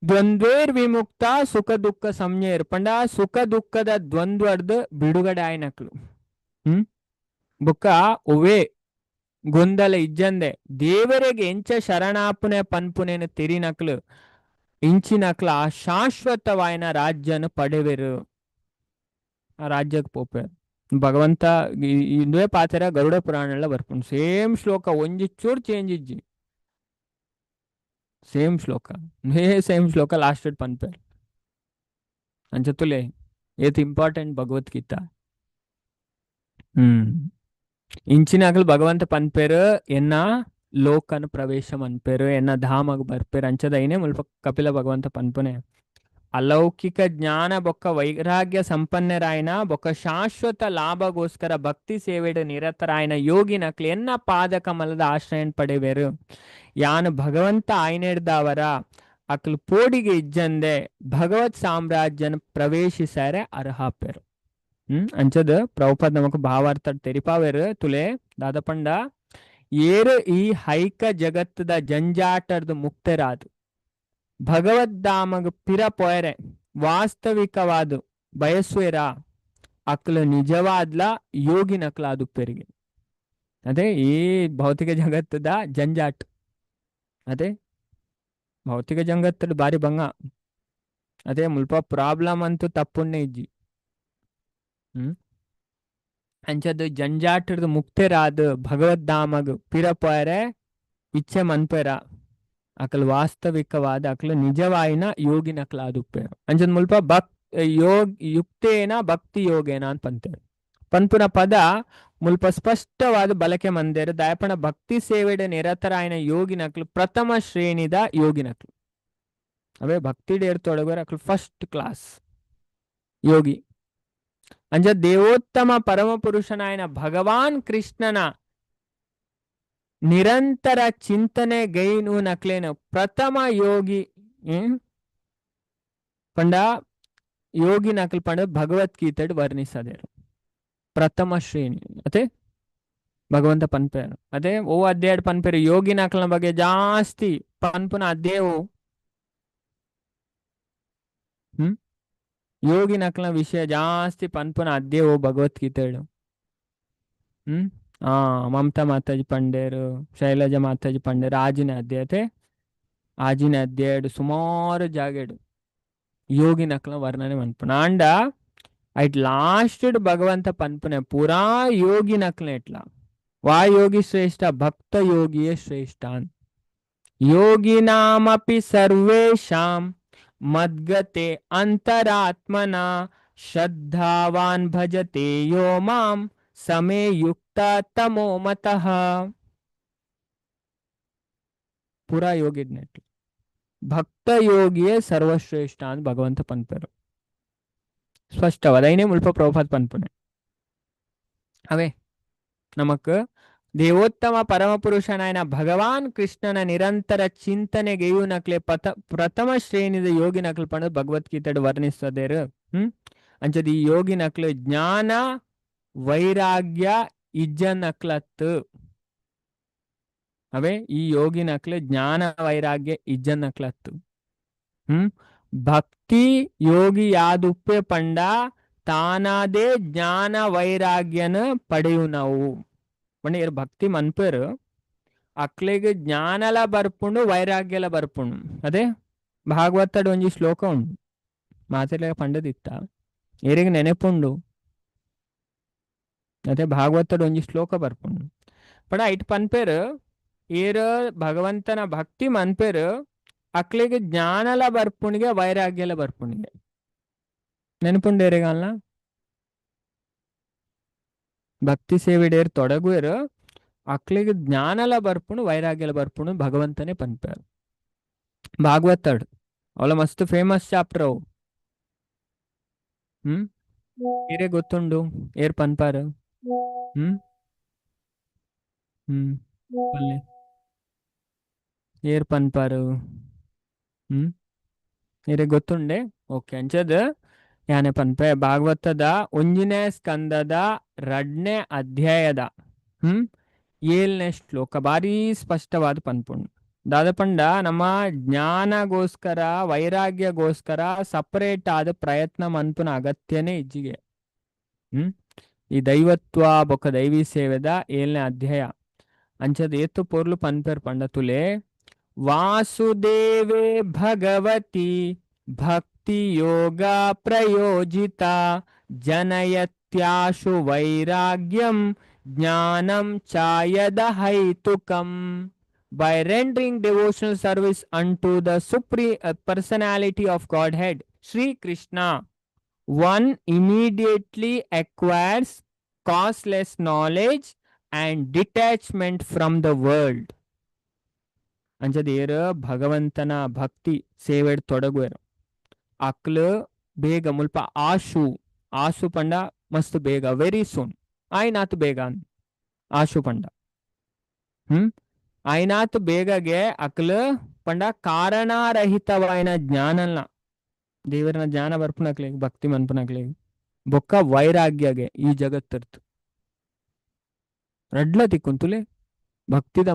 ದ್ವಂದ್ವೇರ್ ವಿಮುಕ್ತ ಸುಖ ದುಃಖ ಸಂಜ್ಞೇರ್ ಪಂಡ ಸುಖ ದುಃಖದ ದ್ವಂದ್ವರ್ದು ಬಿಡುಗಡೆ ಆಯ್ನಕ್ಲು ಬೊಕ್ಕ ಒವೇ ಗೊಂದಲ ಇಜ್ಜಂದೆ ದೇವರಿಗೆ ಎಂಚ ಶರಣಾಪುನೆ ಪನ್ಪುನೇನು ತೆರಿನಕ್ಲು ಇಂಚಿನಕ್ಲ ಆ ಶಾಶ್ವತವಾಯಿನ ರಾಜ್ಯನು ಪಡೆವೆರು ಆ ರಾಜ್ಯಕ್ಕೆ ಪೋಪೇರು ಭಗವಂತ ಇಂದುವೆ ಪಾತೆರ ಗರುಡ ಪುರಾಣ ಬರ್ಪುಂಡು ಸೇಮ್ ಶ್ಲೋಕ ಒಂಜಿ ಚೂರ್ ಚೇಂಜ್ ಇಜ್ಜಿ ಸೇಮ್ ಶ್ಲೋಕ ಲಾಸ್ಟ್ ಪನ್ಪೇರು ಅಂಚತುಲೆ ಏತ್ ಇಂಪಾರ್ಟೆಂಟ್ ಭಗವದ್ಗೀತಾ ಇಂಚಿನಾಗಲ್ ಭಗವಂತ ಪನ್ಪೇರು ಎನ್ನ ಲೋಕನ ಪ್ರವೇಶ ಮನ್ಪೇರು ಎನ್ನ ಧಾಮಗ್ ಬರ್ಪೇರು ಅಂಚದ ಐನೇ ಮುಲ್ಪ ಕಪಿಲ ಭಗವಂತ ಪನ್ಪುನೆ ಅಲೌಕಿಕ ಜ್ಞಾನ ಬೊಕ್ಕ ವೈರಾಗ್ಯ ಸಂಪನ್ನರಾಯನ ಬೊಕ್ಕ ಶಾಶ್ವತ ಲಾಭಗೋಸ್ಕರ ಭಕ್ತಿ ಸೇವೆಡ್ ನಿರತರಾಯನ ಯೋಗಿನಕ್ಲು ಎನ್ನ ಪಾದ ಕಮಲದ ಆಶ್ರಯನ್ ಪಡೆವೇರು ಯಾನ್ ಭಗವಂತ ಆಯ್ನೆಡ್ದವರ ಅಕ್ಲು ಪೋಡಿಗೆ ಇಜ್ಜಂದೆ ಭಗವತ್ ಸಾಮ್ರಾಜ್ಯನ ಪ್ರವೇಶಿಸಾರೆ ಅರ್ಹಾಪೇರು ಅಂಚದ ಪ್ರಭುಪಾದ್ ನಮಕ್ ಭಾವಾರ್ಥ ತೆರಿಪಾವೇರು ತುಲೆ ದಾದಪಂಡ ಏರು ಈ ಹೈಕ ಜಗತ್ತದ ಜಂಜಾಟರ್ದು ಮುಕ್ತರಾದು ಭಗವದ್ದಾಮಗ್ ಪಿರ ಪೊಯರೆ ವಾಸ್ತವಿಕವಾದ ಬಯಸ್ವೇರ ಅಕ್ಲು ನಿಜವಾದ್ಲ ಯೋಗಿನಕ್ಲಾದು ಪೆರಿಗೆ ಅದೇ ಈ ಭೌತಿಕ ಜಗತ್ತದ ಜಂಜಾಟ್ ಅದೇ ಭೌತಿಕ ಜಗತ್ತದ ಬಾರಿ ಬಂಗ ಅದೇ ಮುಲ್ಪ ಪ್ರಾಬ್ಲಮ್ ಅಂತೂ ತಪ್ಪುನ್ನೆ ಇಜ್ಜಿ ಅಂಚದು ಜಂಜಾಟದ ಮುಕ್ತರಾದ ಭಗವದ್ದಾಮಗ್ ಪಿರ ಪೊಯರೆ ಇಚ್ಛೆ ಮನ್ಪೆರ ಅಕಲ್ ವಾಸ್ತವಿಕವಾದ ಅಕಲ್ ನಿಜವಾಯಿನ ಯೋಗಿನಕ್ಲಾದುಪ್ಪೇರು ಅಂಚದ್ ಮುಲ್ಪ ಯುಕ್ತೇನ ಭಕ್ತಿ ಯೋಗೇನ ಅಂತ ಪಂತೇರು ಪನ್ಪುನ ಪದ ಮುಲ್ಪ ಸ್ಪಷ್ಟವಾದ ಬಲಕೆ ಮಂದೇರು ದಯಪಣ ಭಕ್ತಿ ಸೇವೆಡೆ ನಿರತರಾಯನ ಯೋಗಿನಕ್ಲು ಪ್ರಥಮ ಶ್ರೇಣಿದ ಯೋಗಿನಕ್ಲು ಅವೇ ಭಕ್ತಿ ಡೇರ್ ತೊಡಗೋರೆ ಅಕ್ಲು ಫಸ್ಟ್ ಕ್ಲಾಸ್ ಯೋಗಿ ಅಂಜ ದೇವೋತ್ತಮ ಪರಮಪುರುಷನಾಯನ ಭಗವಾನ್ ಕೃಷ್ಣನ ನಿರಂತರ ಚಿಂತನೆ ಗೈನು ನಕ್ಲೇನು ಪ್ರಥಮ ಯೋಗಿ ಪಂಡ ಯೋಗಿ ನಕಲ್ ಪಂಡ ಭಗವದ್ಗೀತೆ ವರ್ಣಿಸದೇರು ಪ್ರಥಮ ಶ್ರೇಣಿ ಅದೇ ಭಗವಂತ ಪನ್ಪೇರು ಅದೇ ಓ ಅಧ್ಯಾಯ ಪನ್ಪೇರು ಯೋಗಿ ನಕಲ್ನ ಬಗ್ಗೆ ಜಾಸ್ತಿ ಪನ್ಪುನ ಅಧ್ಯಾಯವು ಯೋಗಿ ನಕಲ್ನ ವಿಷಯ ಜಾಸ್ತಿ ಪನ್ಪುನ ಅಧ್ಯಾಯವು ಭಗವದ್ಗೀತೆ ಮಮತಾ ಮಾತಾಜಿ ಪಂಡೇರು ಶೈಲಜಾ ಮಾತಾಜಿ ಪಂಡೇರು ಆಜಿನ ಅಧ್ಯಾಯತೆ ಆಜಿನ ಅಧ್ಯಾಯಡು ಸುಮಾರು ಜಾಗೇಡು ಯೋಗಿ ನಕಲ್ನ ವರ್ಣನೆ ಪನ್ಪುನ ಅಂಡ ಐಟ್ ಲಾಸ್ಟ್ ಭಗವಂತ ಪನ್ಪುನೆ ಪೂರಾ ಯೋಗಿ ನಕಲ್ನ ಎಟ್ಲಾ ವಾ ಯೋಗಿ ಶ್ರೇಷ್ಠ ಭಕ್ತ ಯೋಗಿಯೇ ಶ್ರೇಷ್ಠ ಯೋಗಿನಾಮಪಿ ಸರ್ವೇಷಾಂ ಮದ್ಗತೆ ಅಂತರಾತ್ಮನ ಶ್ರದ್ಧಾವಾನ್ ಭಜತೆ ಯೋ ಮಾಂ ಸಮೇ ಯುಕ್ತ ತಮೋ ಮತಃ ಪೂರಾ ಯೋಗಿ ಭಕ್ತ ಯೋಗಿಯೇ ಸರ್ವಶ್ರೇಷ್ಠ ಅಂತ ಭಗವಂತ ಪನ್ಪೇರು ಸ್ಪಷ್ಟವಾದ ಐನೇ ಮುಲ್ಪ ಪ್ರಭುಪಾದ ಪನ್ಪುನೆ ಅವೇ ನಮಕ್ ದೇವೋತ್ತಮ ಪರಮಪುರುಷನಾಯನ ಭಗವಾನ್ ಕೃಷ್ಣನ ನಿರಂತರ ಚಿಂತನೆಗೆಯೂ ನಕ್ಲೆ ಪ್ರಥಮ ಶ್ರೇಣಿದ ಯೋಗಿ ನಕಲ್ ಪಂಡ ಭಗವದ್ಗೀತೆ ವರ್ಣಿಸದೇರು ಅಂಚದ ಈ ಯೋಗಿ ನಕ್ಲು ಜ್ಞಾನ ವೈರಾಗ್ಯ ಇಜ್ಜ ನಕ್ಲತ್ತು ಅವೇ ಈ ಯೋಗಿ ನಕ್ಲು ಜ್ಞಾನ ವೈರಾಗ್ಯ ಇಜ್ಜ ನಕ್ಲತ್ತು ಭಕ್ತಿ ಯೋಗಿ ಯಾದುಪ್ಪೆ ಪಂಡ ತಾನಾದೇ ಜ್ಞಾನ ವೈರಾಗ್ಯನ ಪಡೆಯು ನಾವು ಪಂಡ ಇರ್ ಭಕ್ತಿ ಮನ್ಪೇರು ಅಕ್ಲೆಗೆ ಜ್ಞಾನಲ ಬರ್ಪುಂಡು ವೈರಾಗ್ಯಲ ಬರ್ಪುಂಡು ಅದೇ ಭಾಗವತಡ್ ಒಂಜಿ ಶ್ಲೋಕ ಉಂಡು ಮಾತೆಲ್ಲ ಪಂಡದಿತ್ತ ಏರಿಗೆ ನೆನೆಪುಂಡು ಅದೇ ಭಾಗವತಡ್ ಒಂಜಿ ಶ್ಲೋಕ ಬರ್ಪುಂಡು ಪಂಡ ಐಟ್ ಪನ್ಪೇರು ಏರು ಭಗವಂತನ ಭಕ್ತಿ ಮನ್ಪೇರು ಅಕ್ಲೆಗೆ ಜ್ಞಾನಲ ಬರ್ಪುಣಿಗೆ ವೈರಾಗ್ಯಲ ಬರ್ಪುಣಿಗೆ ನೆನಪುಂಡು ಏರಿಗಲ್ಲ ಭಕ್ತಿ ಸೇವೆಡೇರ್ ತೊಡಗುವರು ಅಕ್ಲಿಗೆ ಜ್ಞಾನಲ ಬರ್ಪುಣು ವೈರಾಗ್ಯಲ ಬರ್ಪುಣು ಭಗವಂತನೇ ಪನ್ಪೇರು ಭಾಗವತಡ್ ಅವಳ ಮಸ್ತ್ ಫೇಮಸ್ ಚಾಪ್ಟರ್ ಅವು ಏರೇ ಗೊತ್ತುಂಡು ಏರ್ ಪನ್ಪಾರು ಏರ್ ಪನ್ಪಾರು ಏರೇ ಗೊತ್ತುಂಡೆ ಓಕೆ ಅಂಚದ ಯಾನೆ ಪನ್ಪೆ ಭಾಗವತದ ಒಂಜಿನೇ ಸ್ಕಂದದ 2ನೇ ಅಧ್ಯಾಯದ 7ನೇ ಶ್ಲೋಕ ಬಾರಿ ಸ್ಪಷ್ಟವಾದ ಪನ್ಪುಂಡು ದಾದಪಂಡ ನಮ್ಮ ಜ್ಞಾನಗೋಸ್ಕರ ವೈರಾಗ್ಯಗೋಸ್ಕರ ಸಪರೇಟ್ ಆದ ಪ್ರಯತ್ನ ಮನ್ಪುನ ಅಗತ್ಯನೇ ಇಜ್ಜಿಗೆ ಈ ದೈವತ್ವ ಬೊಕ್ಕ ದೈವಿ ಸೇವೆದ 7ನೇ ಅಧ್ಯಾಯ ಅಂಚದ ಏತು ಪೊರ್ಲು ಪನ್ಪೇರ್ ಪಂಡ ತುಲೆ ವಾಸುದೇವೇ ಭಗವತಿ ಭಕ್ತಿ ಯೋಗ ಪ್ರಯೋಜಿತ ಜನಯತ್ಯಾಶು ವೈರಾಗ್ಯಂ ಜ್ಞಾನಂ ಚಾಯದ ಹೈತುಕಂ by rendering devotional service unto the supreme personality of Godhead, Sri Krishna, one immediately acquires causeless knowledge and detachment from the world. ಅಂಜದೇರ ಭಗವಂತನ ಭಕ್ತಿ ಸೇವೆಡ್ ತೊಡಗುವರು ಅಕ್ಲು ಬೇಗ ಮುಲ್ಪ ಆಶು ಪಂಡ ಮಸ್ತ್ ಬೇಗ ವೆರಿ ಸೂನ್ ಆಯ್ನಾತು ಬೇಗ ಆಶು ಪಂಡ ಆಯ್ನಾತು ಬೇಗಗೆ ಅಕ್ಲು ಪಂಡ ಕಾರಣರಹಿತವಾಯಿನ ಜ್ಞಾನಲ್ಲ ದೇವರನ ಜ್ಞಾನ ಬರ್ಪುನಕ್ಲಿಗೆ ಭಕ್ತಿ ಮನ್ಪುನಕ್ಲಿಗೆ ಬೊಕ್ಕ ವೈರಾಗ್ಯಗೆ ಈ ಜಗತ್ತಿರ್ತು ರಡ್ಲ ತಿಕ್ಕುಂತುಲೆ ಭಕ್ತಿದ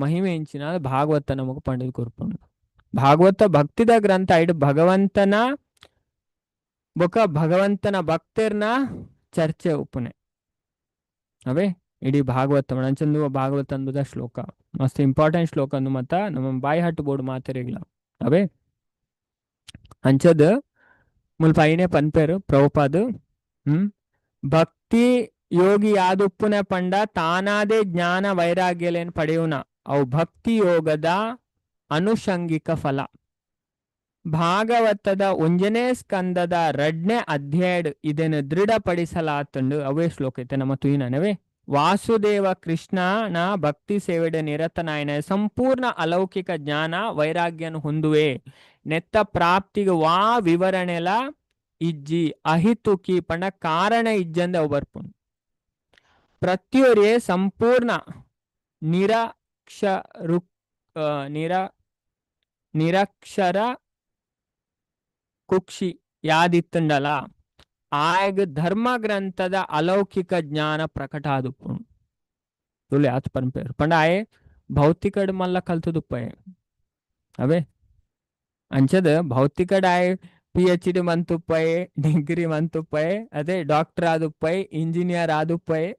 ಮಹಿಮೆ ಇಂಚಿನ ಭಾಗವತ ನಮಗ ಪಂಡಿತ್ ಕೊರ್ಪುಂಡು ಭಾಗವತ ಭಕ್ತಿದ ಗ್ರಂಥ ಐಡ್ ಭಗವಂತನ ಬೊಕ್ಕ ಭಗವಂತನ ಭಕ್ತರ್ನ ಚರ್ಚೆ ಉಪ್ಪುನೆ ಅವೇ ಇಡೀ ಭಾಗವತ ಅಂಚಂದು ಭಾಗವತ ಅಂಬುದ ಶ್ಲೋಕ ಮಸ್ತ್ ಇಂಪಾರ್ಟೆಂಟ್ ಶ್ಲೋಕ ಅಂದು ಮತ್ತ ನಮ್ಮ ಬಾಯಿ ಹಟ್ಟು ಬೋರ್ಡ್ ಮಾತಿರಲಿಲ್ಲ ಅವೇ ಅಂಚದ ಮುಲ್ಪ ಐನೇ ಪನ್ಪೇರು ಪ್ರಭುಪಾದ ಭಕ್ತಿ ಯೋಗಿ ಯಾದುಪ್ಪುನೆ ಪಂಡ ತಾನಾದೇ ಜ್ಞಾನ ವೈರಾಗ್ಯಲೇನ್ ಪಡೆಯುನ ಅವು ಭಕ್ತಿ ಯೋಗದ ಅನುಷಂಗಿಕ ಫಲ ಭಾಗವತದ 1ನೇ ಸ್ಕಂದದ 2ನೇ ಅಧ್ಯಾಯ ಇದನ್ನು ದೃಢಪಡಿಸಲಾತಂಡು ಅವೇ ಶ್ಲೋಕ ಐತೆ ನಮ್ಮ ತುಯಿನವೇ ವಾಸುದೇವ ಕೃಷ್ಣನ ಭಕ್ತಿ ಸೇವೆಡ ನಿರತನಾಯನ ಸಂಪೂರ್ಣ ಅಲೌಕಿಕ ಜ್ಞಾನ ವೈರಾಗ್ಯನು ಹೊಂದುವೆ ನೆತ್ತ ಪ್ರಾಪ್ತಿಗೆ ವಾ ವಿವರಣೆಲ ಇಜ್ಜಿ ಅಹಿತುಕಿ ಪಂಡ ಕಾರಣ ಇಜ್ಜಂದ ಅವು ಬರ್ಪುಂಡು ಪ್ರತಿಯೊರೇ ಸಂಪೂರ್ಣ ನಿರಕ್ಷರು ನಿರ ನಿರಕ್ಷರ ಕುಕ್ಷಿ ಯಾದಿತ್ತುಂಡಲ ಆಯಗ ಧರ್ಮ ಗ್ರಂಥದ ಅಲೌಕಿಕ ಜ್ಞಾನ ಪ್ರಕಟ ಆದುಪ್ಪುಂಡು ತುಲೆ ಆತ ಪಂಪೇರು ಪಂಡ ಆಯೆ ಭೌತಿಕಡ್ ಮಲ್ಲ ಕಲ್ತದುಪ್ಪಯೆ ಅವೇ ಅಂಚದ ಭೌತಿಕಡ್ ಆಯೆ PhD ಮಂತುಪ್ಪಯೆ ಡಿಗ್ರಿ ಮಂತುಪ್ಪಯೆ ಅದೇ ಡಾಕ್ಟರ್ ಆದುಪ್ಪಯೆ ಇಂಜಿನಿಯರ್ ಆದುಪ್ಪಯೆ